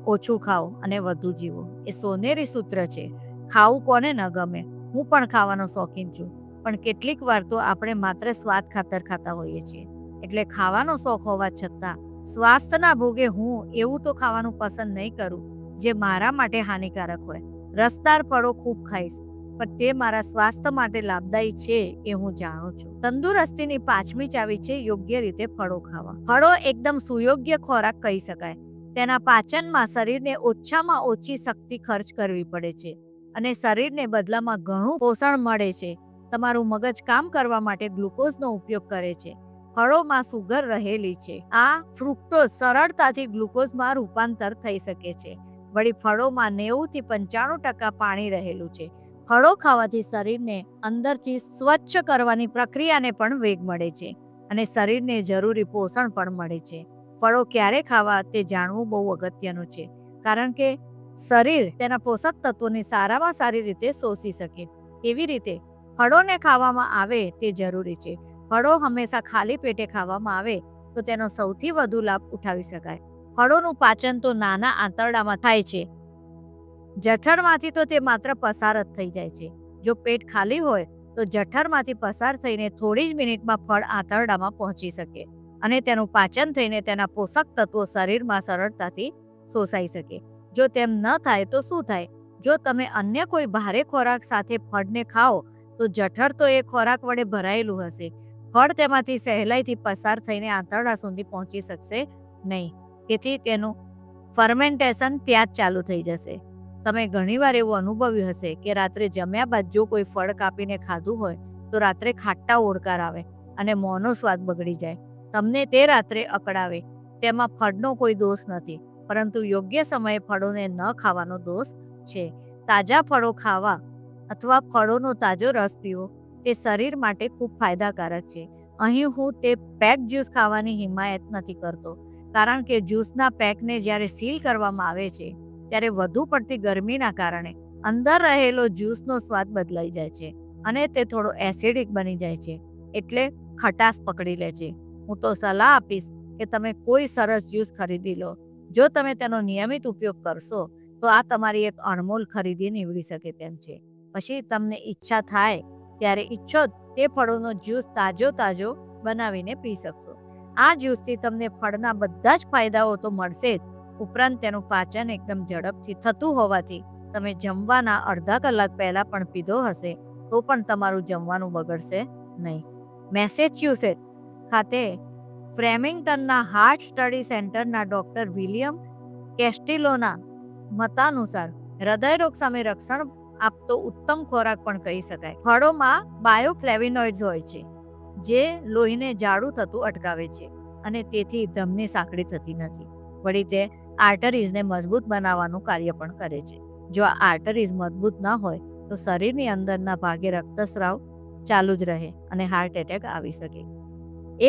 ઓછું ખાઓ અને વધુ જીવો એ સોનેરી સૂત્ર છે. ખાવું કોને ન ગમે? હું પણ ખાવાનો શોખીન છું, પણ કેટલીક વાર તો આપણે માત્ર સ્વાદ ખાતર ખાતા હોઈએ છીએ. એટલે ખાવાનો શોખ હોવા છતાં સ્વાસ્થ્યના ભોગે હું એવું તો ખાવાનું પસંદ નહીં કરું જે મારા માટે હાનિકારક હોય. રસદાર ફળો ખૂબ ખાઈશ, પણ તે મારા સ્વાસ્થ્ય માટે લાભદાયી છે એ હું જાણું છું. તંદુરસ્તીની 5મી ચાવી છે યોગ્ય રીતે ફળો ખાવા. ફળો એકદમ સુયોગ્ય ખોરાક કહી શકાય. તેના પાચનમાં શરીરને ઓછામાં ઓછી શક્તિ ખર્ચ કરવી પડે છે અને શરીરને બદલામાં ઘણું પોષણ મળે છે. તમારું મગજ કામ કરવા માટે ગ્લુકોઝનો ઉપયોગ કરે છે. ફળોમાં સુગર રહેલી છે. આ ફ્રુક્ટોઝ સરળતાથી ગ્લુકોઝમાં રૂપાંતર થઈ શકે છે. વળી ફળોમાં 90 થી 95% પાણી રહેલું છે. ફળો ખાવાથી શરીરને અંદરથી સ્વચ્છ કરવાની પ્રક્રિયાને પણ વેગ મળે છે અને શરીરને જરૂરી પોષણ પણ મળે છે. ફળો ક્યારે ખાવા તે જાણવું બહુ અગત્યનું છે, કારણ કે શરીર તેના પોષક તત્વોને સારામાં સારી રીતે શોષી શકે તેવી રીતે ફળોને ખાવામાં આવે તે જરૂરી છે. ફળો હંમેશા ખાલી પેટે ખાવામાં આવે તો તેનો સૌથી વધુ લાભ ઉઠાવી શકાય. ફળોનું પાચન તો નાના આંતરડામાં થાય છે. જઠરમાંથી તો તે માત્ર પસાર જ થઈ જાય છે. જો પેટ ખાલી હોય તો જઠરમાંથી પસાર થઈને થોડી જ મિનિટમાં ફળ આંતરડામાં પહોંચી શકે અને તેનું પાચન થઈને તેના પોષક તત્વો શરીરમાં સરળતાથી શોષાઈ શકે. જો તેમ ન થાય તો શું થાય? જો તમે અન્ય કોઈ ભારે ખોરાક સાથે ફળને ખાઓ તો જઠર તો એ ખોરાક વડે ભરાયેલું હશે. ફળ તેમાંથી સહેલાઈથી પસાર થઈને આંતરડા સુધી પહોંચી શકશે નહીં. તેથી તેનું ફર્મેન્ટેશન ત્યાં જ ચાલુ થઈ જશે. તમે ઘણીવાર એવું અનુભવ્યું હશે કે રાત્રે જમ્યા બાદ જો કોઈ ફળ કાપીને ખાધું હોય તો રાત્રે ખાટા ઓડકાર આવે અને મોંનો સ્વાદ બગડી જાય. તમને તે રાત્રે અકળાવે. તેમાં ફળનો કોઈ દોષ નથી, પરંતુ યોગ્ય સમયે ફળોને ન ખાવાનો દોષ છે. તાજા ફળો ખાવા અથવા ફળોનો તાજો રસ પીવો તે શરીર માટે ખૂબ ફાયદાકારક છે. અહીં હું તે પેક જ્યુસ ખાવાની હિમાયત નથી કરતો, કારણ કે જ્યુસના પેકને જ્યારે સીલ કરવામાં આવે છે ત્યારે વધુ પડતી ગરમીના કારણે અંદર રહેલો જ્યુસનો સ્વાદ બદલાઈ જાય છે અને તે થોડો એસિડિક બની જાય છે, એટલે ખટાશ પકડી લે છે. હું તો સલાહ આપીશ કે તમે કોઈ સરસ જ્યુસ ખરીદી લો. જો તમે તેનો નિયમિત ઉપયોગ કરશો તો આ તમારી એક અણમોલ ખરીદી નીવડી શકે તેમ છે. પછી તમને ઈચ્છા થાય ત્યારે ઈચ્છો તે ફળોનો જ્યુસ તાજો બનાવીને પી શકશો. આ જ્યુસથી તમને ફળના બધા જ ફાયદાઓ તો મળશે જ, ઉપરાંત તેનું પાચન એકદમ ઝડપથી થતું હોવાથી તમે જમવાના અડધા કલાક પહેલા પણ પીધો હશે તો પણ તમારું જમવાનું બગડશે નહીં. મેસેચ્યુસેટ ખાતે ફ્રેમિંગ્ટનના હાર્ટ સ્ટડી સેન્ટરના ડોક્ટર વિલિયમ કેસ્ટિલોના મતાનુસાર હૃદયરોગ સામે રક્ષણ આપતો ઉત્તમ ખોરાક પણ કહી શકાય. ફળોમાં બાયોફ્લેવિનોઇડ્સ હોય છે જે લોહીને જાડું થતું અટકાવે છે અને તેથી ધમની સાંકડી થતી નથી. વળી તે આર્ટરીઝને મજબૂત બનાવવાનું કાર્ય પણ કરે છે. જો આ આર્ટરીઝ મજબૂત ન હોય તો શરીરની અંદરના ભાગે રક્તસ્રાવ ચાલુ જ રહે અને હાર્ટ એટેક આવી શકે.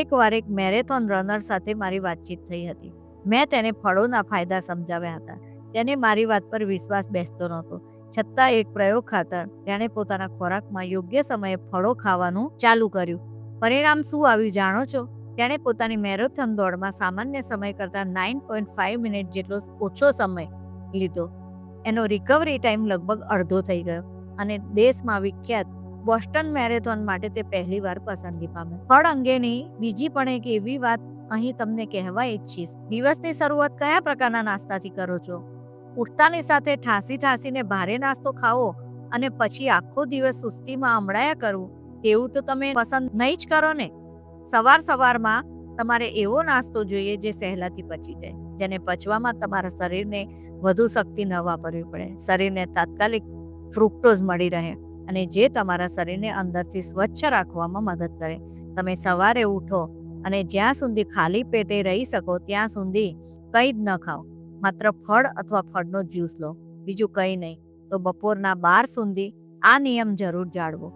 એકવાર એક મેરેથોન રનર સાથે મારી વાતચીત થઈ હતી. મેં તેને ફળોના ફાયદા સમજાવ્યા હતા. તેને મારી વાત પર વિશ્વાસ બેસતો નહોતો, છતાં એક પ્રયોગ ખાતર તેણે પોતાના ખોરાકમાં યોગ્ય સમયે ફળો ખાવાનું ચાલુ કર્યું. પરિણામ શું આવ્યું જાણો છો? તેણે પોતાની મેરેથોન દોડમાં સામાન્ય સમય કરતાં 9.5 મિનિટ જેટલો ઓછો સમય લીધો. એનો રિકવરી ટાઈમ લગભગ અડધો થઈ ગયો અને દેશમાં વિખ્યાત બોસ્ટન મેરેથોન માટે તે પહેલીવાર પસંદગી પામ્યો. ફળ અંગેની બીજી પણ એક એવી વાત અહીં તમને કહેવા ઈચ્છીશ. દિવસની શરૂઆત કયા પ્રકારના નાસ્તાથી કરો છો? ઉઠતાની સાથે ઠાસીને ભારે નાસ્તો ખાવો અને પછી આખો દિવસ સુસ્તીમાં અમળાયા કરવું તેવું તો તમે પસંદ નહીં જ કરો ને. સવારમાં તમારે એવો નાસ્તો જોઈએ જે સહેલાથી પચી જાય, જેને પચવામાં તમારા શરીરને વધુ શક્તિ ન વાપરવી પડે, શરીરને તાત્કાલિક ફ્રુક્ટોઝ મળી રહે અને જે તમારા શરીરને અંદરથી સ્વચ્છ રાખવામાં મદદ કરે. તમે સવારે ઉઠો અને જ્યાં સુધી ખાલી પેટે રહી શકો ત્યાં સુધી કંઈ જ ન ખાઓ, માત્ર ફળ અથવા ફળનો જ્યુસ લો, બીજું કંઈ નહીં. તો બપોરના 12 સુધી આ નિયમ જરૂર જાળવો.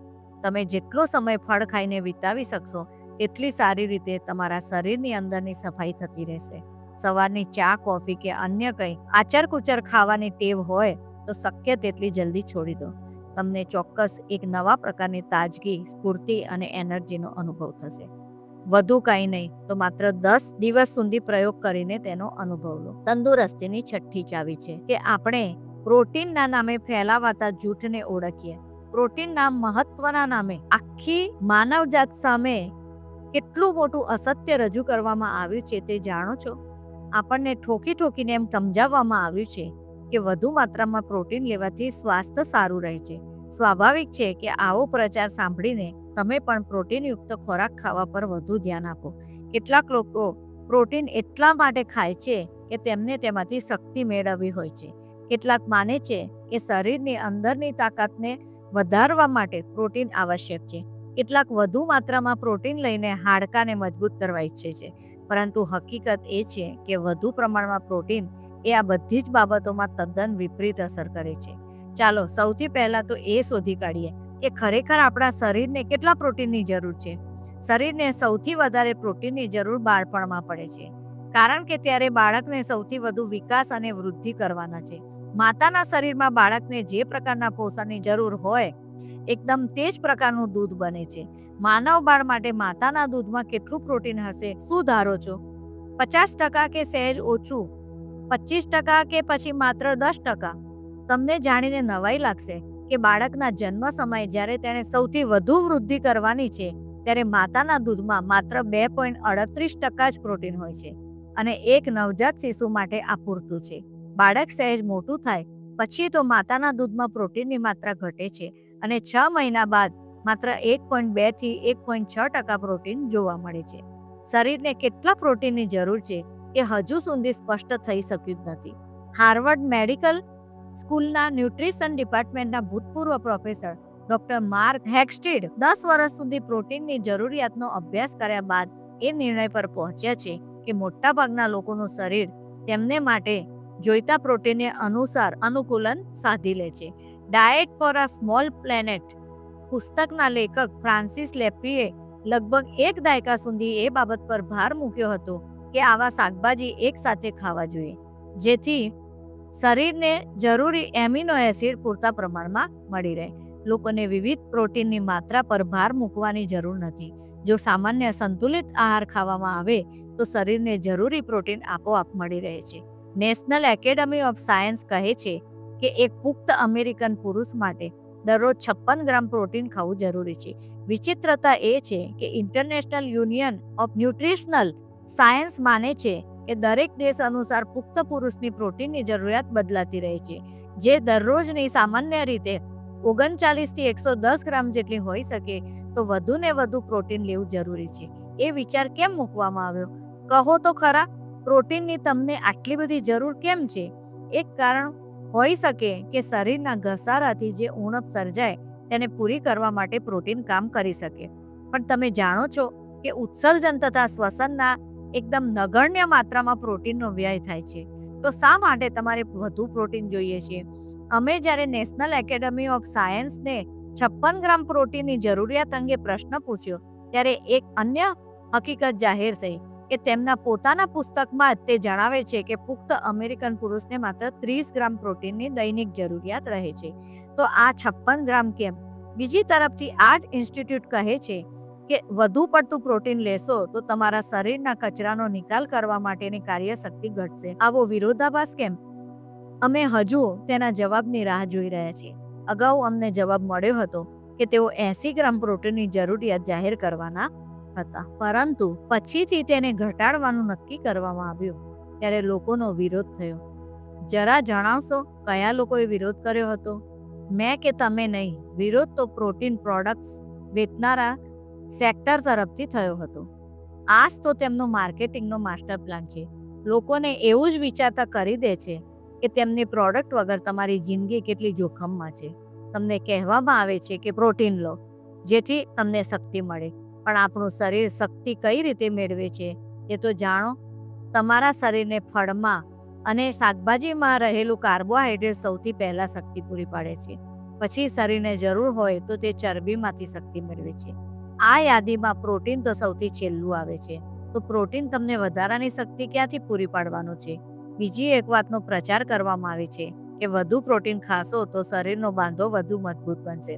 તમે જેટલો સમય ફળ ખાઈને વિતાવી શકશો એટલી સારી રીતે તમારા શરીરની અંદરની સફાઈ થતી રહેશે. સવારની ચા, કોફી કે અન્ય કંઈ આચર-કુચર ખાવાની ટેવ હોય તો શક્ય તેટલી જલ્દી છોડી દો. તમને ચોક્કસ એક નવા પ્રકારની તાજગી, સ્ફૂર્તિ અને એનર્જીનો અનુભવ થશે. વધુ કંઈ નહીં તો માત્ર 10 દિવસ સુધી પ્રયોગ કરીને તેનો અનુભવ લો. તંદુરસ્તીની છઠ્ઠી ચાવી છે કે આપણે પ્રોટીનના નામે ફેલાવાતા જૂઠને ઓળખીએ. પ્રોટીનના મહત્વના નામે આખી માનવજાત સામે કેટલું મોટું અસત્ય રજૂ કરવામાં આવ્યું છે તે જાણો છો? આપણને ઠોકીને એમ સમજાવવામાં આવ્યું છે કે વધુ માત્રામાં પ્રોટીન લેવાથી સ્વાસ્થ્ય સારું રહે છે. સ્વાભાવિક છે કે આવો પ્રચાર સાંભળીને તમે પણ પ્રોટીનયુક્ત ખોરાક ખાવા પર વધુ ધ્યાન આપો. કેટલાક લોકો પ્રોટીન એટલા માટે ખાય છે કે તેમને તેમાંથી શક્તિ મેળવવી હોય છે. કેટલાક માને છે કે શરીરની અંદરની તાકાતને વધારવા માટે પ્રોટીન આવશ્યક છે. કેટલાક વધુ માત્રામાં પ્રોટીન લઈને હાડકાને મજબૂત કરવા ઈચ્છે છે. પરંતુ હકીકત એ છે કે વધુ પ્રમાણમાં પ્રોટીન એ આ બધી જ બાબતોમાં તદ્દન વિપરીત અસર કરે છે. ચાલો સૌથી પહેલા તો એ શોધી કાઢીએ કે ખરેખર આપણા શરીરને કેટલા પ્રોટીનની જરૂર છે. શરીરને સૌથી વધારે પ્રોટીનની જરૂર બાળપણમાં પડે છે, કારણ કે ત્યારે બાળકને સૌથી વધુ વિકાસ અને વૃદ્ધિ કરવાના છે. માતાના શરીરમાં બાળકને જે પ્રકારના પોષણની જરૂર હોય એકદમ તે જ પ્રકારનું દૂધ બને છે. માનવ બાળ માટે માતાના દૂધમાં કેટલું પ્રોટીન હશે શું ધારો છો? 50% કે સહેજ ઓછું? 25% કે પછી માત્ર 10%? તમને જાણીને નવાઈ લાગશે કે બાળકના જન્મ સમયે જ્યારે તેણે સૌથી વધુ વૃદ્ધિ કરવાની છે ત્યારે માતાના દૂધમાં માત્ર 2.38% જ પ્રોટીન હોય છે અને એક નવજાત શિશુ માટે આ પૂરતું છે. બાળક સહેજ મોટું થાય પછી તો માતાના દૂધમાં પ્રોટીનની માત્રા ઘટે છે અને 6 મહિના બાદ માત્ર 1.2 થી 1.6% પ્રોટીન જોવા મળે છે. શરીરને કેટલા પ્રોટીનની જરૂર છે એ હજુ સુધી સ્પષ્ટ થઈ શક્યું જ નથી. હાર્વર્ડ મેડિકલ સ્કૂલના ન્યુટ્રિશન ડિપાર્ટમેન્ટના ભૂતપૂર્વ પ્રોફેસર ડોક્ટર માર્ક હેગસ્ટીડ 10 વર્ષ સુધી પ્રોટીનની જરૂરિયાતનો અભ્યાસ કર્યા બાદ એ નિર્ણય પર પહોંચ્યા છે કે મોટાભાગના લોકોનું શરીર તેમને માટે જોઈતા પ્રોટીનને અનુકૂલન સાધી લે છે. Diet for a small planet પુસ્તકના લેખક ફ્રાન્સિસ લેપીએ લગભગ 1 દાયકા સુધી એ બાબત પર ભાર મૂક્યો હતો કે આવા શાકભાજી એકસાથે ખાવા જોઈએ જેથી શરીરને જરૂરી એમિનો એસિડ પૂરતા પ્રમાણમાં મળી રહે. લોકોને વિવિધ પ્રોટીનની માત્રા પર ભાર મૂકવાની જરૂર નથી. જો સામાન્ય સંતુલિત આહાર ખાવામાં આવે તો શરીરને જરૂરી પ્રોટીન આપોઆપ મળી રહે છે. નેશનલ એકેડમી ઓફ સાયન્સ કહે છે કે એક પુખ્ત અમેરિકન પુરુષ માટે દરરોજ 56 ગ્રામ પ્રોટીન ખાવું જરૂરી છે. વિચિત્રતા એ છે કે international union of nutritional science માને છે કે દરેક દેશ અનુસાર પુખ્ત પુરુષની પ્રોટીનની જરૂરિયાત બદલાતી રહે છે, જે દરરોજની સામાન્ય રીતે 39 થી 110 ગ્રામ જેટલી હોઈ શકે, તો વધુ ને વધુ પ્રોટીન લેવું જરૂરી છે. એ વિચાર કેમ મૂકવામાં આવ્યો? કહો તો ખરા, પ્રોટીનની તમને આટલી બધી જરૂર કેમ છે? એક કારણ હોઈ શકે કે શરીરના ઘસારાથી જે ઉણપ સર્જાય તેને પૂરી કરવા માટે પ્રોટીન કામ કરી શકે. પણ તમે જાણો છો કે ઉત્સર્જન તથા શ્વસનના એકદમ નગણ્ય માત્રામાં પ્રોટીનનો વ્યય થાય છે. તો શા માટે તમારે વધુ પ્રોટીન જોઈએ છે? અમે જ્યારે નેશનલ એકેડમી ઓફ સાયન્સને 56 ગ્રામ પ્રોટીનની જરૂરિયાત અંગે પ્રશ્ન પૂછ્યો, ત્યારે એક અન્ય હકીકત જાહેર થઈ કે તેમના પોતાના પુસ્તકમાં જ તે જણાવે છે કે પુખ્ત અમેરિકન પુરુષને માત્ર 30 ગ્રામ પ્રોટીનની દૈનિક જરૂરિયાત રહે છે. તો આ 56 ગ્રામ કેમ? બીજી તરફથી આ જ ઇન્સ્ટિટ્યૂટ કહે છે કે વધુ પડતું પ્રોટીન લેશો તો તમારા શરીરના કચરાનો નિકાલ કરવા માટેની કાર્યશક્તિ ઘટશે. આવો વિરોધાભાસ કેમ? અમે હજુ તેના જવાબની રાહ જોઈ રહ્યા છીએ. અગાઉ અમને જવાબ મળ્યો હતો કે તેઓ 80 ગ્રામ પ્રોટીનની જરૂરિયાત જાહેર કરવાના હતા, પરંતુ પછીથી તેને ઘટાડવાનું નક્કી કરવામાં આવ્યું ત્યારે લોકોનો વિરોધ થયો. જરા જણાવશો કયા લોકોએ વિરોધ કર્યો હતો? મેં કે તમે નહીં. વિરોધ તો પ્રોટીન પ્રોડક્ટ્સ વેચનારા સેક્ટર તરફથી થયો હતો. આ જ તો તેમનો માર્કેટિંગનો માસ્ટર પ્લાન છે. લોકોને એવું જ વિચારતા કરી દે છે કે તેમની પ્રોડક્ટ વગર તમારી જિંદગી કેટલી જોખમમાં છે. તમને કહેવામાં આવે છે કે પ્રોટીન લો જેથી તમને શક્તિ મળે, પણ આપણું શરીર શક્તિ કઈ રીતે મેળવે છે તે તો જાણો. તમારા શરીરને ફળમાં અને શાકભાજીમાં રહેલું કાર્બોહાઈડ્રેટ સૌથી પહેલા શક્તિ પૂરી પાડે છે. પછી શરીરને જરૂર હોય તો તે ચરબીમાંથી શક્તિ મેળવે છે. આ યાદીમાં પ્રોટીન તો સૌથી છેલ્લું આવે છે. તો પ્રોટીન તમને વધારાની શક્તિ ક્યાંથી પૂરી પાડવાનું છે? બીજી એક વાતનો પ્રચાર કરવામાં આવે છે કે વધુ પ્રોટીન ખાશો તો શરીરનો બાંધો વધુ મજબૂત બનશે,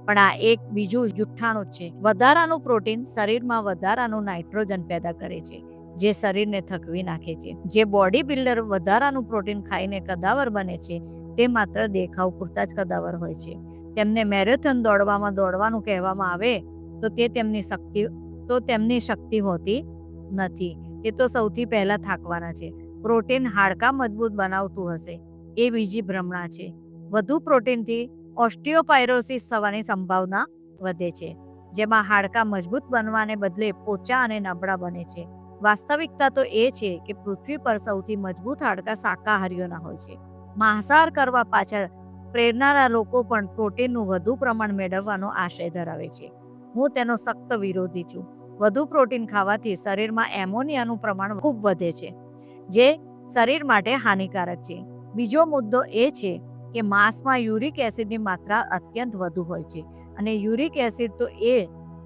પણ આ એક બીજું જુઠ્ઠાણું છે. વધારાનું પ્રોટીન શરીરમાં વધારાનું નાઇટ્રોજન પેદા કરે છે, જે શરીરને થકવી નાખે છે. જે બોડી બિલ્ડર વધારાનું પ્રોટીન ખાઈને કદાવર બને છે તે માત્ર દેખાવ પૂરતા જ કદાવર હોય છે. તેમને મેરેથોન દોડવાનું કહેવામાં આવે તો તે તેમની શક્તિ હોતી નથી. તે તો સૌથી પહેલા થાકવાના છે. પ્રોટીન હાડકાં મજબૂત બનાવતું હશે એ બીજી ભ્રમણા છે. વધુ પ્રોટીનથી ઓસ્ટિયોપાઇરોસિસ થવાની સંભાવના વધે છે, જેમાં હાડકાં મજબૂત બનવાને બદલે પોચા અને નબળા બને છે. વાસ્તવિકતા તો એ છે કે પૃથ્વી પર સૌથી મજબૂત હાડકાં શાકાહારીઓના હોય છે. માંસાહાર કરવા પાછળ પ્રેરનારા લોકો પણ પ્રોટીનનું વધુ પ્રમાણ મેળવવાનો આશય ધરાવે છે. હું તેનો સખ્ત વિરોધી છું. વધુ પ્રોટીન ખાવાથી શરીરમાં એમોનિયાનું પ્રમાણ ખૂબ વધે છે, જે શરીર માટે હાનિકારક છે. બીજો મુદ્દો એ છે કે માંસમાં યુરિક એસિડની માત્રા અત્યંત વધુ હોય છે, અને યુરિક એસિડ તો એ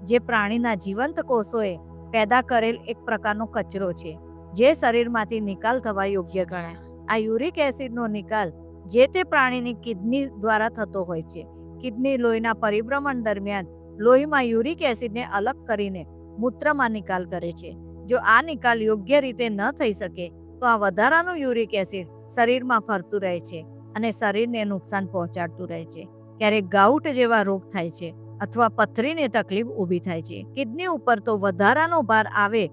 જે પ્રાણીના જીવંત કોષોએ પેદા કરેલ એક પ્રકારનો કચરો છે, જે શરીરમાંથી નિકાલ થવા યોગ્ય ગણાય. આ યુરિક એસિડનો નિકાલ જે તે પ્રાણીની કિડની દ્વારા થતો હોય છે. કિડની લોહીના પરિભ્રમણ દરમિયાન લોહીમાં યુરિક એસિડને અલગ કરીને મૂત્રમાં નિકાલ કરે છે. જો આ નિકાલ યોગ્ય રીતે ન થઈ શકે તો આ વધારાનું યુરિક એસિડ શરીરમાં ફરતું રહે છે અને શરીરને નુકસાન પહોંચાડતું રહે છે. ક્યારેક ગાઉટ જેવા રોગ થાય છે અથવા પથરીની તકલીફ ઊભી થાય છે. કિડની ઉપર તો વધારાનો ભાર આવે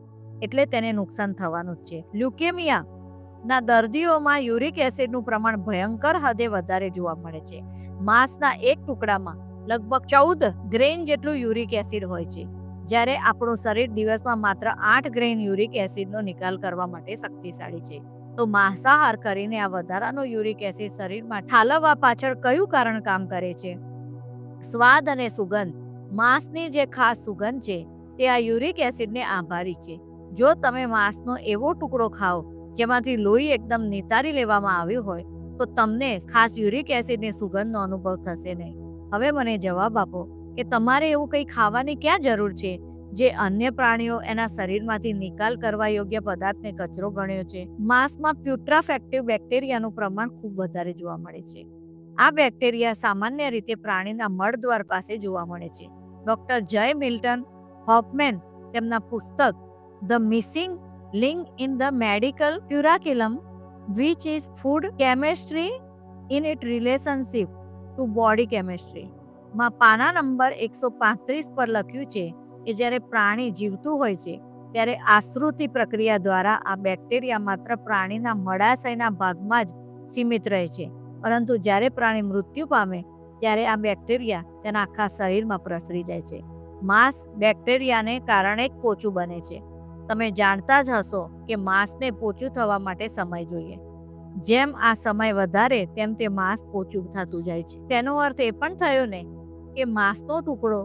એટલે તેને નુકસાન થવાનું જ છે. લ્યુકેમિયાના દર્દીઓમાં યુરિક એસિડનું પ્રમાણ ભયંકર હદે વધારે જોવા મળે છે. માંસના એક ટુકડામાં લગભગ 14 ગ્રેઇન જેટલું યુરિક એસિડ હોય છે, જ્યારે આપણું શરીર દિવસમાં માત્ર 8 ગ્રેઇન યુરિક એસિડનો નિકાલ કરવા માટે શક્તિશાળી છે. તો માંસાહાર કરીને આ વધારાનો યુરિક એસિડ શરીરમાં ઠાલવવા પાછળ કયું કારણ કામ કરે છે? સ્વાદ અને સુગંધ. માંસની જે ખાસ સુગંધ છે તે આ યુરિક એસિડને આભારી છે. જો તમે માંસનો એવો ટુકડો ખાઓ જેમાંથી લોહી એકદમ નિતારી લેવામાં આવ્યું હોય તો તમને ખાસ યુરિક એસિડની સુગંધનો અનુભવ થશે નહીં. હવે મને જવાબ આપો કે તમારે એવું કંઈ ખાવાની ક્યાં જરૂર છે જે અન્ય પ્રાણીઓ એના શરીરમાંથી નિકાલ કરવા યોગ્ય પદાર્થને કચરો ગણ્યો છે? માંસમાં પ્યુટ્રાફેક્ટિવ બેક્ટેરિયાનું પ્રમાણ ખૂબ વધારે જોવા મળે છે. આ બેક્ટેરિયા સામાન્ય રીતે પ્રાણીના મળદ્વાર પાસે જોવા મળે છે. ડોક્ટર જય મિલ્ટન હોફમેન તેમના પુસ્તક the missing link in the medical curriculum which is food chemistry in it relationship to body chemistry માં પાના નંબર 135 પર લખ્યું છે કે જ્યારે પ્રાણી જીવતું હોય છે ત્યારે આશ્રુતિ પ્રક્રિયા દ્વારા આ બેક્ટેરિયા માત્ર પ્રાણીના મળાશયના ભાગમાં જ સીમિત રહે છે, પરંતુ જ્યારે પ્રાણી મૃત્યુ પામે ત્યારે આ બેક્ટેરિયા તેના આખા શરીરમાં પ્રસરી જાય છે. માંસ બેક્ટેરિયાને કારણે જ પોચું બને છે. તમે જાણતા જ હશો કે માંસને પોચું થવા માટે સમય જોઈએ. જેમ આ સમય વધારે તેમ તે માંસ પોચું થતું જાય છે. તેનો અર્થ એ પણ થયો ને કે માંસનો ટુકડો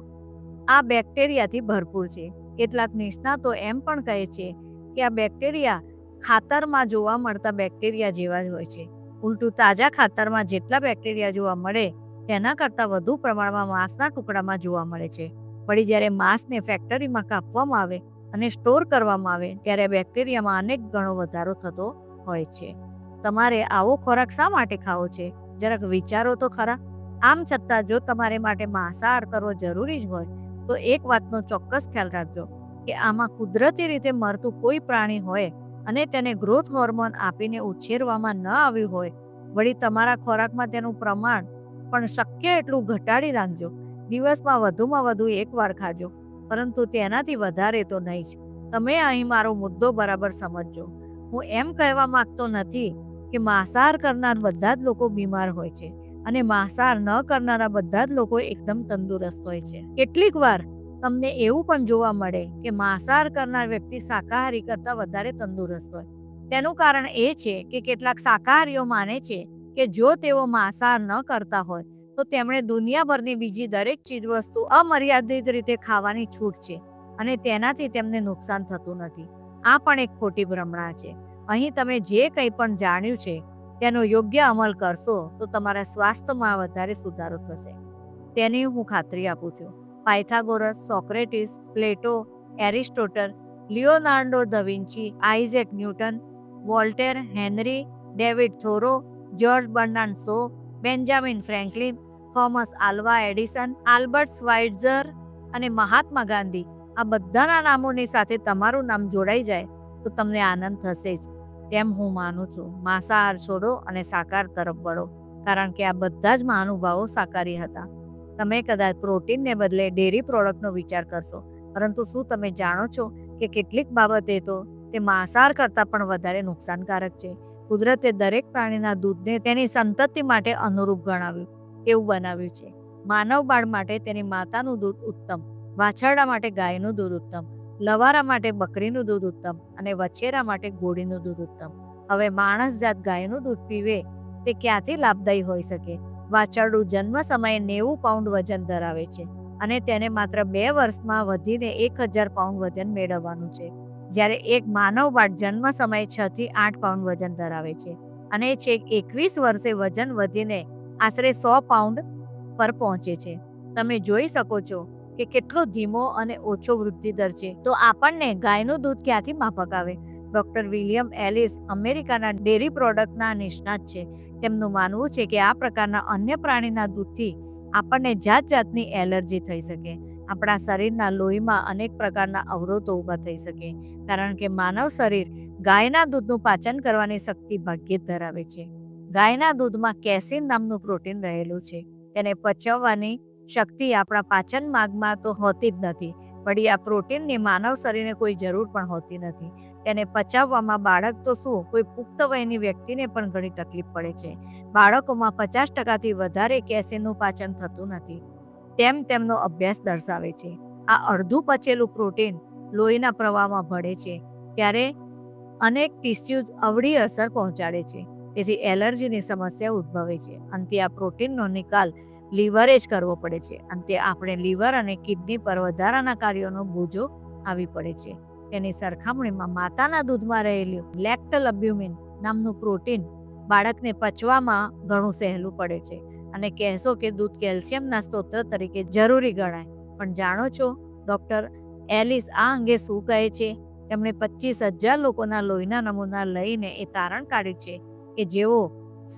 આ બેક્ટેરિયાથી ભરપૂર છે. કેટલાક નિષ્ણાતો એમ પણ કહે છે કે આ બેક્ટેરિયા ખાતરમાં જોવા મળતા બેક્ટેરિયા જેવા જ હોય છે. ઉલટું તાજા ખાતરમાં જેટલા બેક્ટેરિયા જોવા મળે તેના કરતાં વધુ પ્રમાણમાં માંસના ટુકડામાં જોવા મળે છે. વળી જ્યારે માંસને ફેક્ટરીમાં કાપવામાં આવે અને સ્ટોર કરવામાં આવે ત્યારે બેક્ટેરિયામાં અનેક ગણો વધારો થતો હોય છે. તમારે આવો ખોરાક શા માટે ખાવો છે? જરાક વિચારો તો ખરા. આમ છતાં જો તમારે માટે માંસાહાર કરવો જરૂરી જ હોય તો એક વાતનો ચોક્કસ ખ્યાલ રાખજો કે આમાં કુદરતી રીતે મરતું કોઈ પ્રાણી હોય અને તેને ગ્રોથ હોર્મોન આપીને ઉછેરવામાં ન આવ્યું હોય. વળી તમારા ખોરાકમાં તેનું પ્રમાણ પણ શક્ય એટલું ઘટાડી રાખજો. દિવસમાં વધુમાં વધુ એકવાર ખાજો, પરંતુ તેનાથી વધારે તો નહીં જ. તમે અહીં મારો મુદ્દો બરાબર સમજજો. હું એમ કહેવા માંગતો નથી કે માંસાહાર કરનાર બધા જ લોકો બીમાર હોય છે અને માંસાહાર ન કરનારા બધા જ લોકો એકદમ તંદુરસ્ત હોય છે. કેટલીક વાર તમને એવું પણ જોવા મળે કે માંસાહાર કરનાર વ્યક્તિ શાકાહારી કરતાં વધારે તંદુરસ્ત હોય. તેનું કારણ એ છે કે કેટલાક શાકાહારીઓ માને છે કે જો તેઓ માંસાહાર ન કરતા હોય તો તેમણે દુનિયાભરની બીજી દરેક ચીજવસ્તુ અમર્યાદિત રીતે ખાવાની છૂટ છે અને તેનાથી તેમને નુકસાન થતું નથી. આ પણ એક ખોટી ભ્રમણા છે. અહીં તમે જે કંઈ પણ જાણ્યું છે તેનો યોગ્ય અમલ કરશો તો તમારા સ્વાસ્થ્યમાં વધારે સુધારો થશે. તેની હું ખાતરી આપું છું. Pythagoras, Socrates, Plato, Aristotle, Leonardo da Vinci, Isaac Newton, Voltaire, Henry David Thoreau, George Bernard Shaw, Benjamin Franklin, Thomas Alva Edison, Albert Schweitzer અને મહાત્મા ગાંધી, આ બધાના નામોની સાથે તમારું નામ જોડાઈ જાય તો તમને આનંદ થશે જ, તેમ હું માનું છું. માંસાહાર છોડો અને શાકાહાર તરફ વળો, કારણ કે આ બધા જ મહાનુભાવો શાકાહારી હતા. તમે કદાચ પ્રોટીનને બદલે ડેરી પ્રોડક્ટનો વિચાર કરશો, પરંતુ શું તમે જાણો છો કે કેટલીક બાબતે તો તે માંસાહાર કરતાં પણ વધારે નુકસાનકારક છે. કુદરતે દરેક પ્રાણીના દૂધને તેની સંતતિ માટે અનુરૂપ ગણાવ્યું તેવું બનાવ્યું છે. માનવ બાળ માટે તેની માતાનું દૂધ ઉત્તમ, વાછરડા માટે ગાયનું દૂધ ઉત્તમ, લવારા માટે બકરીનું દૂધ ઉત્તમ અને વછેરા માટે ઘોડીનું દૂધ ઉત્તમ. હવે માણસ જાત ગાયનું દૂધ પીવે તે ક્યાંથી લાભદાયી હોઈ શકે? વાછરડું જન્મ સમયે 90 પાઉન્ડ વજન ધરાવે છે અને તેને માત્ર 2 વર્ષમાં વધીને 1000 પાઉન્ડ વજન મેળવવાનું છે, જ્યારે એક માનવ બાળ જન્મ સમયે 6 થી 8 પાઉન્ડ વજન ધરાવે છે અને છેક 21 વર્ષે વજન વધીને આશરે 100 પાઉન્ડ પર પહોંચે છે. તમે જોઈ શકો છો કે કેટલો ધીમો અને ઓછો વૃદ્ધિ દર છે. તો આપણને ગાયનું દૂધ ક્યાંથી માફક આવે? ડોક્ટર વિલિયમ એલિસ અમેરિકાના ડેરી પ્રોડક્ટના નિષ્ણાત છે. તેમનું માનવું છે કે આ પ્રકારના અન્ય પ્રાણીના દૂધથી આપણને જાત જાતની એલર્જી થઈ શકે. આપણા શરીરના લોહીમાં અનેક પ્રકારના અવરોધો ઊભા થઈ શકે, કારણ કે માનવ શરીર ગાયના દૂધનું પાચન કરવાની શક્તિ ભાગ્યે જ ધરાવે છે. ગાયના દૂધમાં કેસીન નામનું પ્રોટીન રહેલું છે. તેને પચવવાની શક્તિ આપણા પાચન માર્ગમાં તો હોતી જ નથી. વળી આ પ્રોટીનની માનવ શરીરને કોઈ જરૂર પણ હોતી નથી. તેને પચાવવામાં બાળક તો શું, કોઈ પુખ્ત વયની વ્યક્તિને પણ ઘણી તકલીફ પડે છે. બાળકોમાં 50% વધારે કેસીનનું પાચન થતું નથી, તેમ તેમનો અભ્યાસ દર્શાવે છે. આ અડધું પચેલું પ્રોટીન લોહીના પ્રવાહમાં ભળે છે ત્યારે અનેક ટિશ્યુઝ અવળી અસર પહોંચાડે છે. તેથી એલર્જીની સમસ્યા ઉદ્ભવે છે. અંતે આ પ્રોટીનનો નિકાલ લીવરે જ કરવો પડે છે. અંતે આપણે લીવર અને કિડની પર વધારાના કાર્યોનો બોજો આવી પડે છે. તેની સરખામણીમાં માતાના દૂધમાં રહેલું લેક્ટોલ્બ્યુમિન નામનું પ્રોટીન બાળકને પચવામાં ઘણું સહેલું પડે છે અને કહેશો કે દૂધ કેલ્શિયમના સ્ત્રોત તરીકે જરૂરી ગણાય. પણ જાણો છો ડોક્ટર એલિસ આ અંગે શું કહે છે? તેમણે 25,000 લોકોના લોહીના નમૂના લઈને એ તારણ કાઢ્યું છે કે જેઓ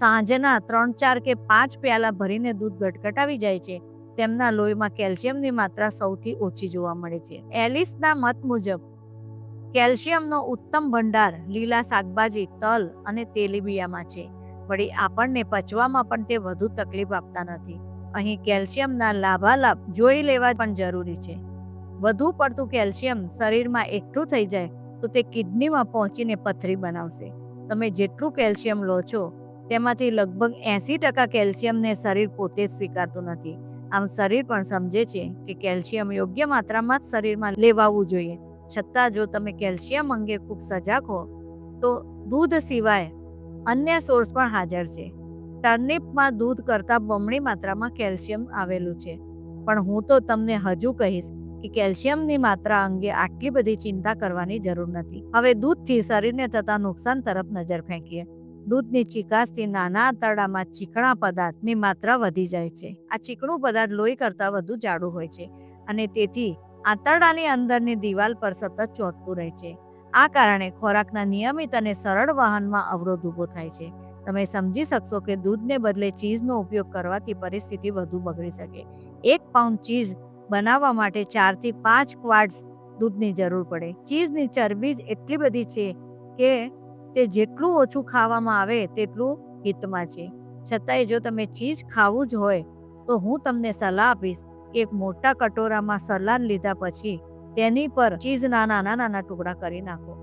સાંજના 3, 4 કે 5 પ્યાલા ભરીને દૂધ ગટગટાવી જાય છે તેમના લોહીમાં કેલ્શિયમની માત્રા સૌથી ઓછી જોવા મળે છે. એલિસના મત મુજબ કેલ્શિયમનો ઉત્તમ ભંડાર લીલા શાકભાજી, તલ અને તેલીબિયામાં છે. વળી આપણને પચવામાં પણ તે વધુ તકલીફ આપતા નથી. અહીં કેલ્શિયમના લાભાલાભ જોઈ લેવા પણ જરૂરી છે. વધુ પડતું કેલ્શિયમ શરીરમાં એકઠું થઈ જાય તો તે કિડનીમાં પહોંચીને પથરી બનાવશે. તમે જેટલું કેલ્શિયમ લો છો તેમાંથી લગભગ 80% કેલ્શિયમને શરીર પોતે સ્વીકારતું નથી. આમ શરીર પણ સમજે છે કે કેલ્શિયમ યોગ્ય માત્રામાં જ શરીરમાં લેવાવું જોઈએ. છતાં જો તમે કેલ્શિયમ અંગે ખૂબ સજાગ હો તો દૂધ સિવાય અન્ય સોર્સ પણ હાજર છે. ટર્નિપમાં દૂધ કરતાં બમણી માત્રામાં કેલ્શિયમ આવેલું છે. પણ હું તો તમને હજુ કહીશ કે કેલ્શિયમની માત્રા અંગે આટલી બધી ચિંતા કરવાની જરૂર નથી. હવે દૂધથી શરીરને થતા નુકસાન તરફ નજર ફેંકીએ. દૂધની ચીકાશથી નાના આંતરડામાં ચીકણા પદાર્થની માત્રા વધી જાય છે. આ ચીકણું પદાર્થ લોહી કરતાં વધુ જાડું હોય છે અને તેથી આંતરડાની અંદરની દિવાલ પર સતત ચોંટતું રહે છે. આ કારણે ખોરાકના નિયમિત અને સરળ વહનમાં અવરોધ ઊભો થાય છે. તમે સમજી શકશો કે દૂધને બદલે ચીઝનો ઉપયોગ કરવાથી પરિસ્થિતિ વધુ બગડી શકે. 1 પાઉન્ડ ચીઝ બનાવવા માટે 4 થી 5 ક્વાર્ટ્સ દૂધની જરૂર પડે. ચીઝની ચરબી જ એટલી બધી છે કે તે જેટલું ઓછું ખાવામાં આવે તેટલું હિતમાં છે. છતાંય જો તમે ચીઝ ખાવું જ હોય તો હું તમને સલાહ આપીશ કે એક મોટા કટોરામાં સલાડ લીધા પછી તેની પર ચીઝના નાના નાના ટુકડા કરી નાખો.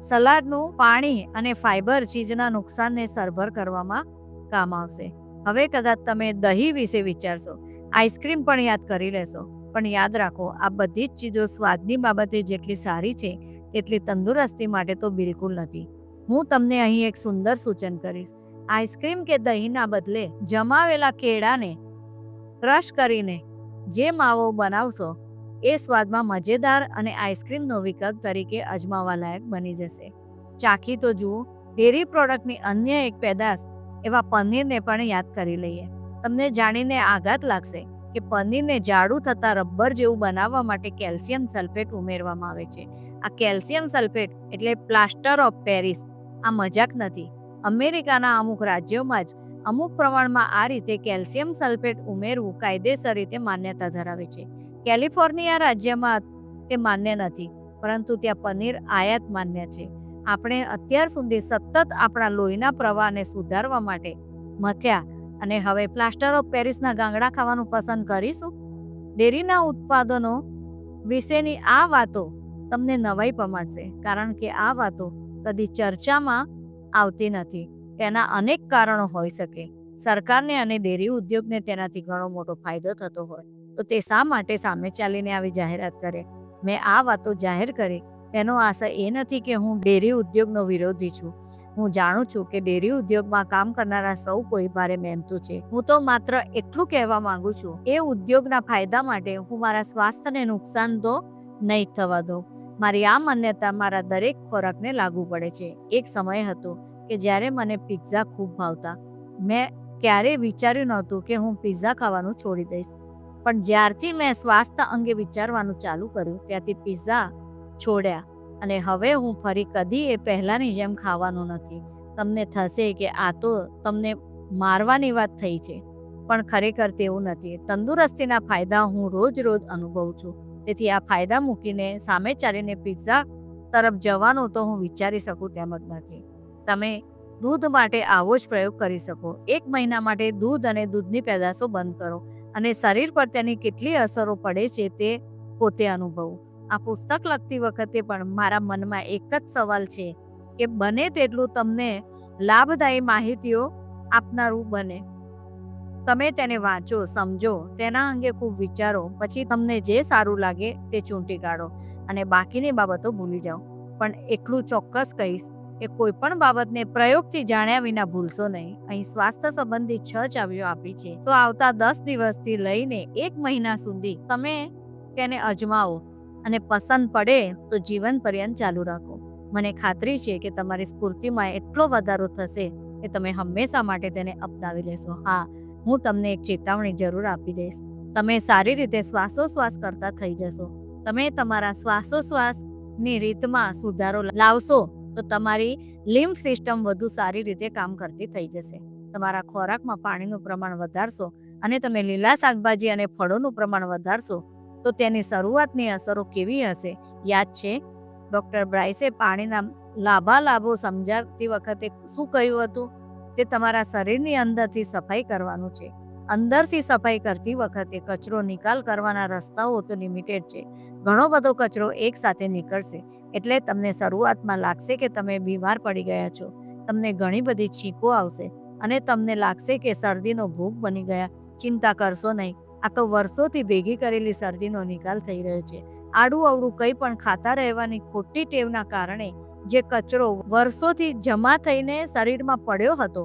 સલાડનું પાણી અને ફાઇબર ચીઝના નુકસાનને સરભર કરવામાં કામ આવશે. હવે કદાચ તમે દહીં વિશે વિચારશો, આઈસ્ક્રીમ પણ યાદ કરી લેશો. પણ યાદ રાખો, આ બધી જ ચીજો સ્વાદની બાબતે જેટલી સારી છે તેટલી તંદુરસ્તી માટે તો બિલકુલ નથી. હું તમને અહીં એક સુંદર સૂચન કરીશ. આઈસ્ક્રીમ કે દહીંના બદલે જમાવેલા કેળાને ક્રશ કરીને જે માવો બનાવશો એ સ્વાદમાં મજેદાર અને આઈસ્ક્રીમનો વિકલ્પ તરીકે અજમાવવા લાયક બની જશે. ચાખી તો જુઓ. ડેરી પ્રોડક્ટની અન્ય એક પેદાશ એવા પનીરને પણ યાદ કરી લઈએ. તમને જાણીને આઘાત લાગશે કે પનીરને જાડું થતાં રબર જેવું બનાવવા માટે કેલ્શિયમ સલ્ફેટ ઉમેરવામાં આવે છે. આ કેલ્શિયમ સલ્ફેટ એટલે પ્લાસ્ટર ઓફ પેરિસ. આ મજાક નથી. અમેરિકાના અમુક રાજ્યોમાં જ અમુક પ્રમાણમાં આ રીતે કેલ્શિયમ સલ્ફેટ ઉમેરવું કાયદેસર રીતે માન્યતા ધરાવે છે. કેલિફોર્નિયા રાજ્યમાં તે માન્ય નથી, પરંતુ ત્યાં પનીર આયાત માન્ય છે. આપણે અત્યાર સુધી સતત આપણા લોહીના પ્રવાહને સુધારવા માટે મથ્યા અને હવે પ્લાસ્ટર ઓફ પેરિસના ગાંગડા ખાવાનું પસંદ કરીશું? ડેરીના ઉત્પાદનો વિશેની આ વાતો તમને નવાઈ પમાડશે, કારણ કે આ વાતો કદી ચર્ચામાં આવતી નથી. તેના અનેક કારણો હોઈ શકે. સરકારને અને ડેરી ઉદ્યોગને તેનાથી ઘણો મોટો ફાયદો થતો હોય તો તે શા માટે સામે ચાલીને આવી જાહેરાત કરે? મેં આ વાતો જાહેર કરી તેનો આશય એ નથી કે હું ડેરી ઉદ્યોગનો વિરોધી છું. હું જાણું છું કે ડેરી ઉદ્યોગમાં કામ કરનારા સૌ કોઈ ભારે મહેનતુ છે. હું તો માત્ર એટલું કહેવા માંગુ છું, એ ઉદ્યોગના ફાયદા માટે હું મારા સ્વાસ્થ્યને નુકસાન તો નહીં થવા દઉં. મારી આ માન્યતા મારા દરેક ખોરાકને લાગુ પડે છે. એક સમય હતો કે જ્યારે મને પિઝા ખૂબ ભાવતા. મેં ક્યારેય વિચાર્યું નહોતું કે હું પિઝા ખાવાનું છોડી દઈશ. પણ જ્યારથી મેં સ્વાસ્થ્ય અંગે વિચારવાનું ચાલુ કર્યું ત્યાંથી પિઝા છોડ્યા અને હવે હું ફરી કદી એ પહેલાંની જેમ ખાવાનું નથી. તમને થશે કે આ તો તમને મારવાની વાત થઈ છે, પણ ખરેખર તેવું નથી. તંદુરસ્તીના ફાયદા હું રોજ રોજ અનુભવું છું. તેથી આ ફાયદા મૂકીને સામે ચાલીને પિઝા તરફ જવાનું તો હું વિચારી શકું તેમ જ નથી. તમે દૂધ માટે આવો જ પ્રયોગ કરી શકો. 1 મહિના માટે દૂધ અને દૂધની પેદાશો બંધ કરો અને શરીર પર તેની કેટલી અસરો પડે છે તે પોતે અનુભવો. આ પુસ્તક લખતી વખતે પણ મારા મનમાં એક જ સવાલ છે કે બને તેટલું તમને લાભદાયી માહિતીઓ આપનારું બને. તમે તેને વાંચો, સમજો, તેના અંગે ખૂબ વિચારો, પછી તમને જે સારું લાગે તે ચૂંટી કાઢો અને બાકીની બાબતો ભૂલી જાઓ. પણ એટલું ચોક્કસ કહીશ કે કોઈ પણ બાબતને પ્રયોગથી જાણ્યા વિના ભૂલશો નહીં. અહીં સ્વાસ્થ્ય સંબંધી 6 ચાવીઓ આપી છે, તો આવતા 10 દિવસથી લઈને 1 મહિના સુધી તમે તેને અજમાવો અને પસંદ પડે તો જીવન પર્યંત ચાલુ રાખો. મને ખાતરી છે કે તમારી સ્ફૂર્તિમાં એટલો વધારો થશે કે તમે હંમેશા માટે તેને અપનાવી લેશો. હા, હું તમને એક ચેતવણી જરૂર આપી દઈશ. તમે સારી રીતે શ્વાસોશ્વાસ કરતા થઈ જશો. તમે તમારા શ્વાસોશ્વાસની રીતમાં સુધારો લાવશો તો તમારી લિમ્ફ સિસ્ટમ વધુ સારી રીતે કામ કરતી થઈ જશે. તમારા ખોરાકમાં પાણીનું પ્રમાણ વધારશો અને તમે લીલા શાકભાજી અને ફળોનું પ્રમાણ વધારશો તો તેની શરૂઆતની અસરો કેવી હશે યાદ છે? ડૉક્ટર બ્રાઇસે પાણીના લાભાલાભો સમજાવતી વખતે શું કહ્યું હતું? તે તમારા શરીરની અંદરથી સફાઈ કરવાનું છે. અંદરથી સફાઈ કરતી વખતે કચરો નિકાલ કરવાના રસ્તાઓ તો લિમિટેડ છે. ઘણો બધો કચરો એકસાથે નીકળશે એટલે તમને શરૂઆતમાં લાગશે કે તમે બીમાર પડી ગયા છો. તમને ઘણી બધી છીંકો આવશે અને તમને લાગશે કે શરદીનો ભોગ બની ગયા. ચિંતા કરશો નહીં, આ તો વર્ષોથી ભેગી કરેલી શરદીનો નિકાલ થઈ રહ્યો છે. આડું અવળું કંઈ પણ ખાતા રહેવાની ખોટી ટેવના કારણે જે કચરો વર્ષોથી જમા થઈને શરીરમાં પડ્યો હતો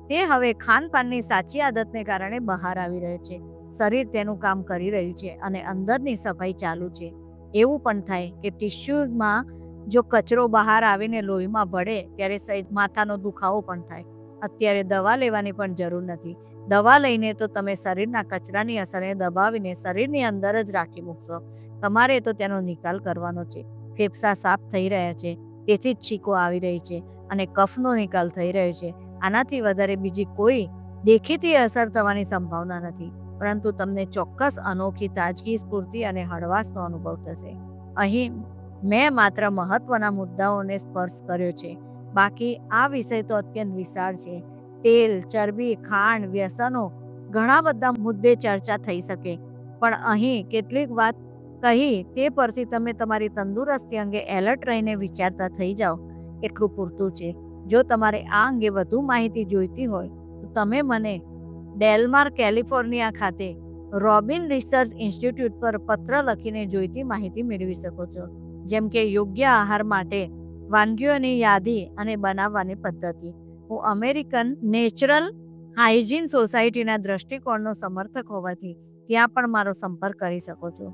તે હવે ખાનપાનની સાચી આદતને કારણે બહાર આવી રહ્યો છે. શરીર તેનું કામ કરી રહ્યું છે અને અંદરની સફાઈ ચાલુ છે. એવું પણ થાય કે ટિશ્યુમાં જો કચરો બહાર આવીને લોહીમાં ભળે ત્યારે સહેજ માથાનો દુખાવો પણ થાય. અત્યારે દવા લેવાની પણ જરૂર નથી. દવા લઈને તો તમે શરીરના કચરાની અસરને દબાવીને શરીરની અંદર જ રાખી મૂકશો. તમારે તો તેનો નિકાલ કરવાનો છે. ફેફસા સાફ થઈ રહ્યા છે, તેથી જ છીકો આવી રહી છે અને કફનો નિકાલ થઈ રહ્યો છે. આનાથી વધારે બીજી કોઈ દેખીતી અસર થવાની સંભાવના નથી, પરંતુ તમને ચોક્કસ અનોખી તાજગી, સ્ફૂર્તિ અને હળવાશનો અનુભવ થશે. અહીં મેં માત્ર મહત્વના મુદ્દાઓને સ્પર્શ કર્યો છે. બાકી આ વિષય તો અત્યંત વિશાળ છે. તેલ, ચરબી, ખાંડ, વ્યસનો, ઘણા બધા મુદ્દે ચર્ચા થઈ શકે, પણ અહીં કેટલીક વાત કહી તે પરથી તમે તમારી તંદુરસ્તી અંગે એલર્ટ રહીને વિચારતા થઈ જાઓ એટલું પૂરતું છે. જો તમારે આ અંગે વધુ માહિતી જોઈતી હોય તો તમે મને ડેલમાર, કેલિફોર્નિયા ખાતે રોબિન રિસર્ચ ઇન્સ્ટિટ્યૂટ પર પત્ર લખીને જોઈતી માહિતી મેળવી શકો છો, જેમ કે યોગ્ય આહાર માટે વાનગીઓની યાદી અને બનાવવાની પદ્ધતિ. હું અમેરિકન નેચરલ હાઇજીન સોસાયટીના દ્રષ્ટિકોણનો સમર્થક હોવાથી ત્યાં પણ મારો સંપર્ક કરી શકો છો.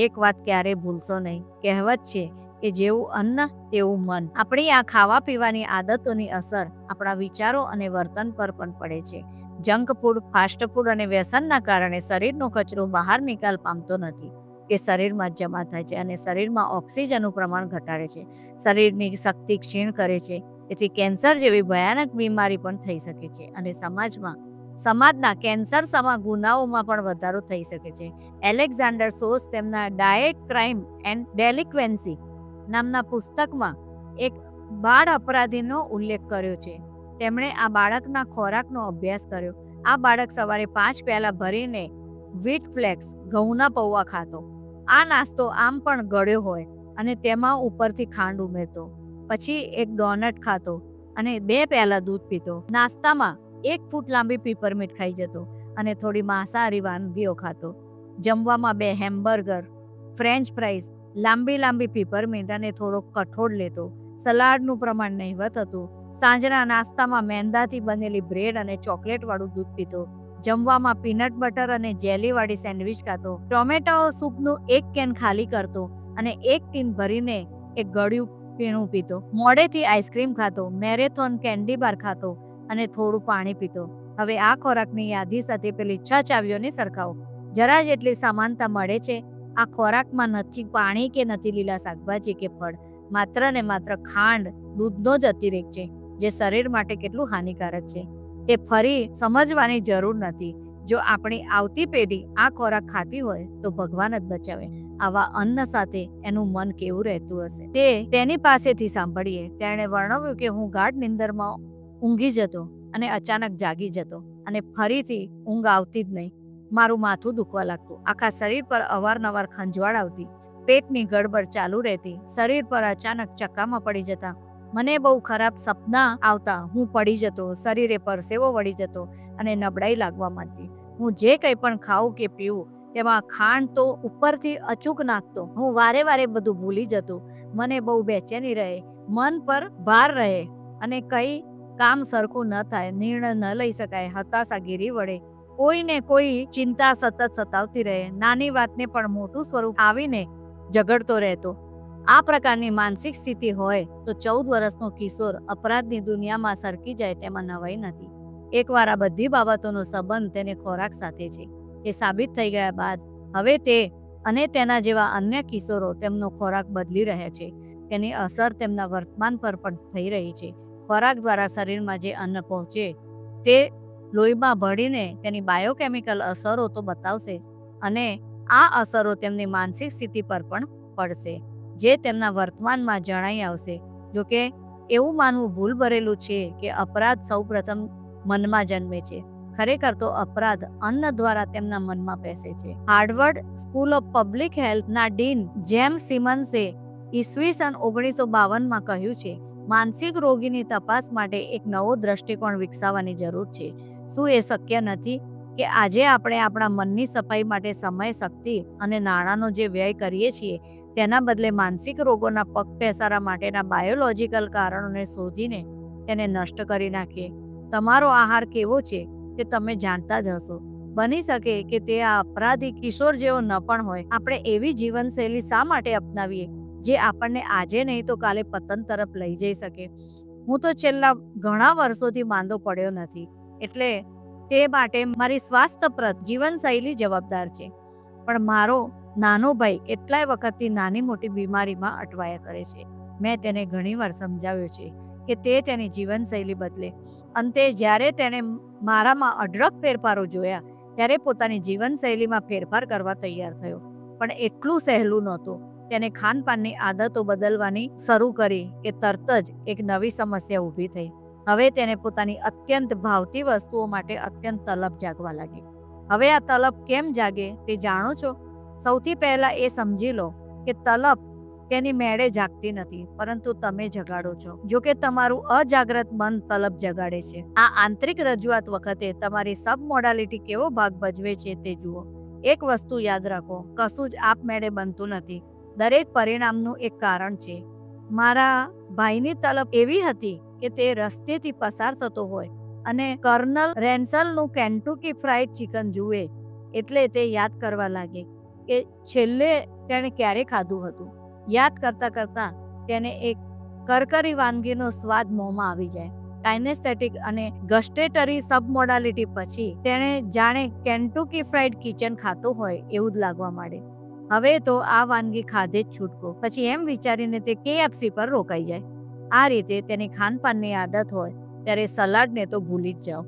એક વાત ક્યારેય ભૂલશો નહીં, કહેવત છે કે જેવું અન્ન તેવું મન. આપણી આ ખાવા પીવાની આદતોની અસર આપણા વિચારો અને વર્તન પર પણ પડે છે. જંક ફૂડ, ફાસ્ટ ફૂડ અને વ્યસનના કારણે શરીરનો કચરો બહાર નિકાલ પામતો નથી, કે શરીરમાં જમા થાય છે અને શરીરમાં ઓક્સિજનનું પ્રમાણ ઘટાડે છે, શરીરની શક્તિ ક્ષીણ કરે છે. તેથી કેન્સર જેવી ભયાનક બીમારી પણ થઈ શકે છે અને સમાજના કેન્સર સમા ગુનાઓમાં પણ વધારો થઈ શકે છે. એલેક્ઝાન્ડર સોસ તેમના ડાયેટ, ક્રાઇમ એન્ડ ડેલિક્વન્સી નામના પુસ્તકમાં એક બાળ અપરાધીનો ઉલ્લેખ કર્યો છે. તેમણે આ બાળકના ખોરાકનો અભ્યાસ કર્યો. આ બાળક સવારે 5 પ્યાલા ભરીને વ્હીટ ફ્લેક્સ, ઘઉંના પૌવા ખાતો. આ નાસ્તો આમ પણ ગળ્યો હોય અને તેમાં ઉપરથી ખાંડ ઉમેરતો. પછી એક ડોનટ ખાતો અને 2 પ્યાલા દૂધ પીતો. નાસ્તામાં 1 ફૂટ લાંબી પીપરમીન્ટ ખાઈ જતો અને થોડી માંસાહારી વાનગીઓ ખાતો. જમવામાં 2 હેમ્બર્ગર, ફ્રેન્ચ ફ્રાઈઝ, લાંબી પીપરમીન્ટ અને થોડો કઠોળ લેતો. સલાડનું પ્રમાણ નહિવત હતું. સાંજના નાસ્તામાં મેંદાથી બનેલી બ્રેડ અને ચોકલેટવાળું દૂધ પીતો. જમવામાં પીનટ બટર અને જેલીવાળી સેન્ડવિચ ખાતો. ટોમેટો સૂપનું 1 કેન ખાલી કરતો અને 1 ટીન ભરીને એક ગળ્યું પીણું પીતો. મોડેથી આઈસ્ક્રીમ ખાતો, મેરેથોન કેન્ડી બાર ખાતો અને થોડું પાણી પીતો. હવે આ ખોરાકની યાદી સાથે પેલી 6 ચાવીઓને સરખાવો. જરા જેટલી સમાનતા મળે છે. આ ખોરાકમાં નથી પાણી કે નથી લીલા શાકભાજી કે ફળ, માત્ર ને માત્ર ખાંડ, દૂધનો જ અતિરેક છે, જે શરીર માટે કેટલું હાનિકારક છે તે ફરી સમજવાની જરૂર નથી. જો આપણી આવતી પેઢી આ ખોરાક ખાતી હોય તો ભગવાન જ બચાવે. આવા અન્ન સાથે એનું મન કેવું રહેતું હશે તે તેની પાસેથી સાંભળીએ. તેણે વર્ણવ્યું કે હું ગાઢ નિંદરમાં ઊંઘી જતો અને અચાનક જાગી જતો અને ફરીથી ઊંઘ આવતી જ નહીં. મારું માથું દુખવા લાગતું, આખા શરીર પર અવારનવાર ખંજવાળ આવતી, પેટની ગડબડ ચાલુ રહેતી, શરીર પર અચાનક ચક્કામાં પડી જતા, મને બહુ ખરાબ સપના આવતા, હું પડી જતો, શરીરે પરસેવો વળી જતો અને નબળાઈ લાગવા માંડતી. હું જે કંઈ પણ ખાઉં કે પીવું તેમાં ખાંડ તો ઉપરથી અચૂક નાખતો. હું વારે બધું ભૂલી જતો. મને બહુ બેચેની રહે, મન પર ભાર રહે અને કઈ કામ સરખું ન થાય, નિર્ણય ન લઈ શકાય, હતાશા ઘેરી વળે, કોઈને કોઈ ચિંતા સતત સતાવતી રહે, નાની વાતને પણ મોટું સ્વરૂપ આવીને ઝઘડતો રહેતો. આ પ્રકારની માનસિક સ્થિતિ હોય તો 14 વર્ષનો કિશોર અપરાધની દુનિયામાં સરકી જાય તેમાં નવાઈ નથી. એકવાર આ બધી બાબતોનો સંબંધ તેને ખોરાક સાથે છે. તે સાબિત થઈ ગયા બાદ હવે તે અને તેના જેવા અન્ય કિશોરો તેમનો ખોરાક બદલી રહ્યા છે. તેની અસર તેમના વર્તમાન પર પણ થઈ રહી છે. ખોરાક દ્વારા શરીરમાં જે અન્ન પહોંચે તે લોહીમાં ભળીને તેની બાયોકેમિકલ અસરો તો બતાવશે અને આ અસરો તેમની માનસિક સ્થિતિ પર પણ પડશે, જે તેમના વર્તમાનમાં જણાઈ આવશે. જોકે એવું માનવું ભૂલ ભરેલું છે કે અપરાધ સૌપ્રથમ મનમાં જન્મે છે. ખરેખર તો અપરાધ અન્ન દ્વારા તેમના મનમાં બેસે છે. હાર્વર્ડ સ્કૂલ ઓફ પબ્લિક હેલ્થના ડીન જેમ્સ સિમન્સે ઈસવીસન 1952માં કહ્યું છે, માનસિક રોગીની તપાસ માટે એક નવો દ્રષ્ટિકોણ વિકસાવવાની જરૂર છે. શું એ શક્ય નથી કે આજે આપણે આપણા મનની સફાઈ માટે સમય, શક્તિ અને નાણાંનો જે વ્યય કરીએ છીએ તેના બદલે માનસિક રોગોના પગપેસારા માટેના બાયોલોજીકલ કારણોને શોધીને તેને નષ્ટ કરી નાખીએ? તમારો આહાર કેવો છે તે તમે જાણતા જ હશો. બની શકે કે તે આ અપરાધી કિશોર જેવો ન પણ હોય. આપણે એવી જીવનશૈલી શા માટે અપનાવીએ જે આપણને આજે નહીં તો કાલે પતન તરફ લઈ જઈ શકે? હું તો છેલ્લા ઘણા વર્ષોથી માંદો પડ્યો નથી, એટલે તે માટે મારી સ્વાસ્થ્યપ્રદ જીવનશૈલી જવાબદાર છે. પણ મારો નાનો ભાઈ કેટલાય વખતથી નાની મોટી બીમારીમાં અટવાયા કરે છે. મેં તેને ઘણીવાર સમજાવ્યો છે કે તે તેની જીવનશૈલી બદલે. અંતે જ્યારે તેણે મારામાં અઢળક ફેરફારો જોયા ત્યારે પોતાની જીવનશૈલીમાં ફેરફાર કરવા તૈયાર થયો. પણ એટલું સહેલું નહોતું. તેને ખાનપાનની આદતો બદલવાની શરૂ કરી કે તરત જ એક નવી સમસ્યા ઊભી થઈ. હવે તેને પોતાની અત્યંત ભાવતી વસ્તુઓ માટે અત્યંત તલબ જાગવા લાગી. હવે આ તલબ કેમ જાગે તે જાણો છો? સૌથી પહેલા એ સમજી લો કે તલબ તેની મેળે જાગતી નથી, પરંતુ તમે જગાડો છો. જો કે તમારું અજાગ્રત મન તલબ જગાડે છે. આ આંતરિક રજૂઆત વખતે તમારી સબ મોડાલિટી કેવો ભાગ ભજવે છે તે જુઓ. એક વસ્તુ યાદ રાખો, કશું જ આપમેળે બનતું નથી. દરેક પરિણામનું એક કારણ છે. મારા ભાઈની તલબ એવી હતી કે તે રસ્તેથી પસાર થતો હોય અને કર્નલ રેન્સલનું કેન્ટુકી ફ્રાઈડ ચિકન જુએ એટલે તે યાદ કરવા લાગે કે છેલ્લે તેણે ક્યારે ખાધું હતું. યાદ કરતાં કરતાં તેને એક કરકરી વાનગીનો સ્વાદ મોંમાં આવી જાય. કાઇનેસ્થેટિક અને ગસ્ટેટરી સબમોડાલિટી પછી તેણે જાણે કેન્ટુકી ફ્રાઈડ કિચન ખાતો હોય એવું જ લાગવા માંડે. હવે તો આ વાનગી ખાધે જ છૂટકો. પછી એમ વિચારીને તે KFC પર રોકાઈ જાય. આ રીતે તેની ખાનપાનની આદત હોય ત્યારે સલાડને તો ભૂલી જ જાઓ.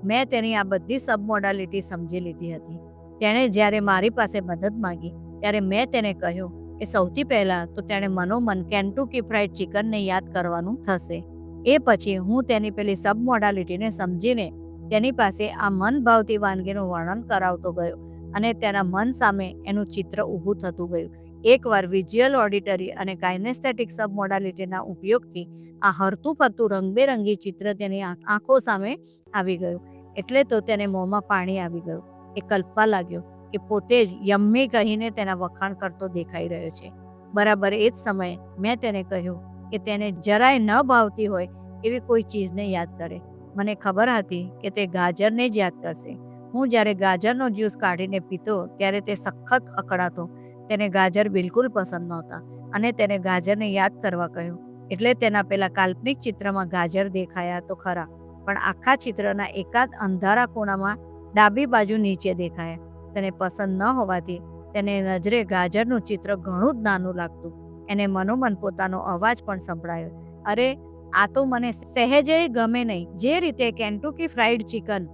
મેં તેની આ બધી સબમોડાલિટી સમજી લીધી હતી. તેણે જ્યારે મારી પાસે મદદ માંગી ત્યારે મેં તેને કહ્યું કે સૌથી પહેલાં તો તેણે મનોમન કેન્ટુકી ફ્રાઈડ ચિકનને યાદ કરવાનું થશે. એ પછી હું તેની પેલી સબમોડાલિટીને સમજીને તેની પાસે આ મન ભાવતી વાનગીનું વર્ણન કરાવતો ગયો અને તેના મન સામે એનું ચિત્ર ઊભું થતું ગયું. એકવાર વિઝ્યુઅલ, ઓડિટરી અને કાઇનેસ્થેટિક સબમોડાલિટીના ઉપયોગથી આ હરતું ફરતું રંગબેરંગી ચિત્ર તેની આંખો સામે આવી ગયું. એટલે તો તેને મોંમાં પાણી આવી ગયું. એ કલ્પવા લાગ્યો કે પોતે જ યમ્મી કહીને તેના વખાણ કરતો દેખાઈ રહ્યો છે. બરાબર એ જ સમયે મેં તેને કહ્યું કે તેને જરાય ન ભાવતી હોય એવી કોઈ ચીજને યાદ કરે. મને ખબર હતી કે તે ગાજરને જ યાદ કરશે. હું જ્યારે ગાજરનો જ્યુસ કાઢીને પીતો ત્યારે તે સખત અકળાતો. તેને ગાજર બિલકુલ પસંદ નહોતા અને તેને ગાજરને યાદ કરવા કહ્યું. એટલે તેના પેલા કાલ્પનિક ચિત્રમાં ગાજર દેખાયા તો ખરા, પણ આખા ચિત્રના એકાદ અંધારા ખૂણામાં ડાબી બાજુ નીચે દેખાયા. તેને પસંદ ન હોવાથી તેને નજરે ગાજરનું ચિત્ર ઘણું જ નાનું લાગતું. એને મનોમન પોતાનો અવાજ પણ સંભળાયો, અરે આ તો મને સહેજેય ગમે નહીં. જે રીતે કેન્ટુકી ફ્રાઈડ ચિકન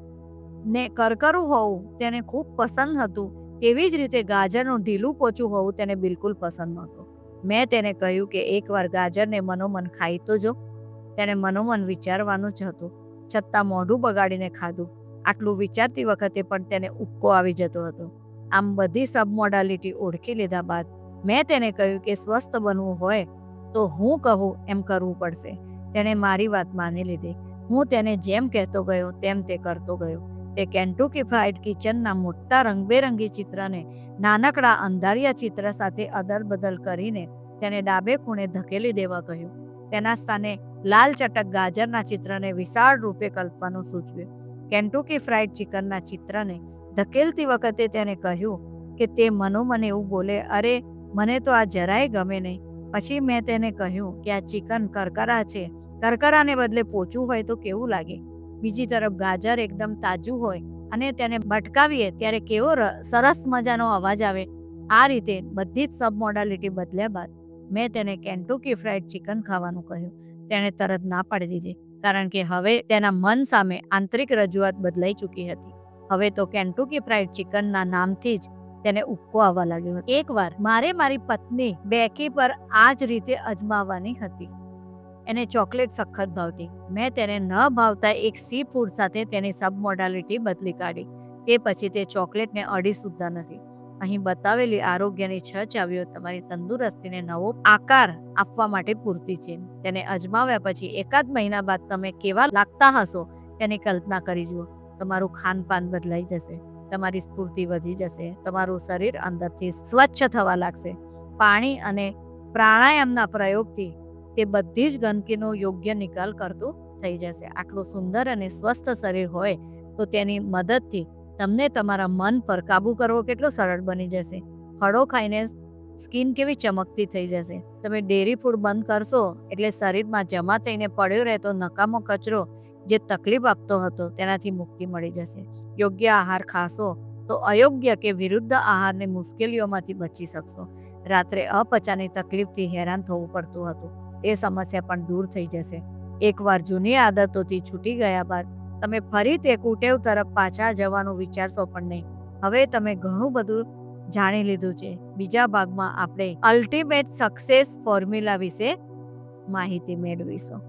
ને કરકરું હોવું તેને ખૂબ પસંદ હતું, તેવી જ રીતે ગાજરનું ઢીલું પોચું હોવું તેને બિલકુલ પસંદ નહોતું. મેં તેને કહ્યું કે એકવાર ગાજરને મનોમન ખાઈ તો જો. તેને મનોમન વિચારવાનું જ હતું, છતાં મોઢું બગાડીને ખાધું. આટલું વિચારતી વખતે પણ તેને ઉબકો આવી જતો હતો. આમ બધી સબમોડાલિટી ઓળખી લીધા બાદ મેં તેને કહ્યું કે સ્વસ્થ બનવું હોય તો હું કહું એમ કરવું પડશે. તેણે મારી વાત માની લીધી. હું તેને જેમ કહેતો ગયો તેમ તે કરતો ગયો. તે કેન્ટુકી ફ્રાઈડ કિચનના મોટા રંગબેરંગી ચિત્રને નાનકડા અંધારિયા ચિત્ર સાથે અદલ-બદલ કરીને તેને ડાબે ખૂણે ધકેલી દેવા કહ્યું. તેના સ્થાને લાલ ચટક ગાજરના ચિત્રને વિશાળ રૂપે કલ્પવાનું સૂચવ્યું. કેન્ટુકી ફ્રાઈડ ચિકનના ચિત્રને ધકેલતી વખતે તેને કહ્યું કે તે મનોમન એવું બોલે, અરે મને તો આ જરાય ગમે નહીં. પછી મેં તેને કહ્યું કે આ ચિકન કરકરા છે. કરકરાને બદલે પોચું હોય તો કેવું લાગે? બીજી તરફ ગાજર એકદમ તાજું હોય અને તેને ભટકાવીએ ત્યારે કેવો સરસ મજાનો અવાજ આવે. આ રીતે બધી જ સબમોડાલિટી બદલ્યા બાદ મેં તેને કેન્ટુકી ફ્રાઈડ ચિકન ખાવાનું કહ્યું. તેણે તરત ના પાડી દીધી, કારણ કે હવે તેના મન સામે આંતરિક રજૂઆત બદલાઈ ચૂકી હતી. હવે તો કેન્ટુકી ફ્રાઈડ ચિકનના નામથી જ તેને ઉબકો આવવા લાગ્યો હતો. એકવાર મારે મારી પત્ની બેકી પર આ જ રીતે અજમાવવાની હતી. એને ચોકલેટ સખત ભાવતી. મેં તેને ન ભાવતા એક સી ફૂડ સાથે તેની સબ મોડાલિટી બદલી કાઢી. તે પછી તે ચોકલેટને અડી સુદ્ધા નથી. અહીં બતાવેલી આરોગ્યની 6 ચાવીઓ તમારી તંદુરસ્તીને નવો આકાર આપવા માટે પૂરતી છે. તેને અજમાવ્યા પછી એકાદ મહિના બાદ તમે કેવા લાગતા હશો તેની કલ્પના કરી જુઓ. તમારું ખાનપાન બદલાઈ જશે, તમારી સ્ફૂર્તિ વધી જશે, તમારું શરીર અંદરથી સ્વચ્છ થવા લાગશે. પાણી અને પ્રાણાયામના પ્રયોગથી તે બધી જ ગંદકીનો યોગ્ય નિકાલ કરતું થઈ જશે. આટલું સુંદર અને સ્વસ્થ શરીર હોય તો તેની મદદથી તમને તમારા મન પર કાબૂ કરવો કેટલો સરળ બની જશે. ફળો ખાઈને સ્કિન કેવી ચમકતી થઈ જશે. તમે ડેરી ફૂડ બંધ કરશો એટલે શરીરમાં જમા થઈને પડ્યો રહેતો નકામો કચરો જે તકલીફ આપતો હતો તેનાથી મુક્તિ મળી જશે. યોગ્ય આહાર ખાશો તો અયોગ્ય કે વિરુદ્ધ આહારની મુશ્કેલીઓમાંથી બચી શકશો. રાત્રે અપચાની તકલીફથી હેરાન થવું પડતું હતું, તે સમસ્યા પણ દૂર થઈ જશે. એકવાર જૂની આદતોથી છૂટી ગયા બાદ તમે ફરી તે કુટેવ તરફ પાછા જવાનું વિચારશો પણ નહીં. હવે તમે ઘણું બધું જાણી લીધું છે. બીજા ભાગમાં આપણે અલ્ટિમેટ સક્સેસ ફોર્મ્યુલા વિશે માહિતી મેળવીશું.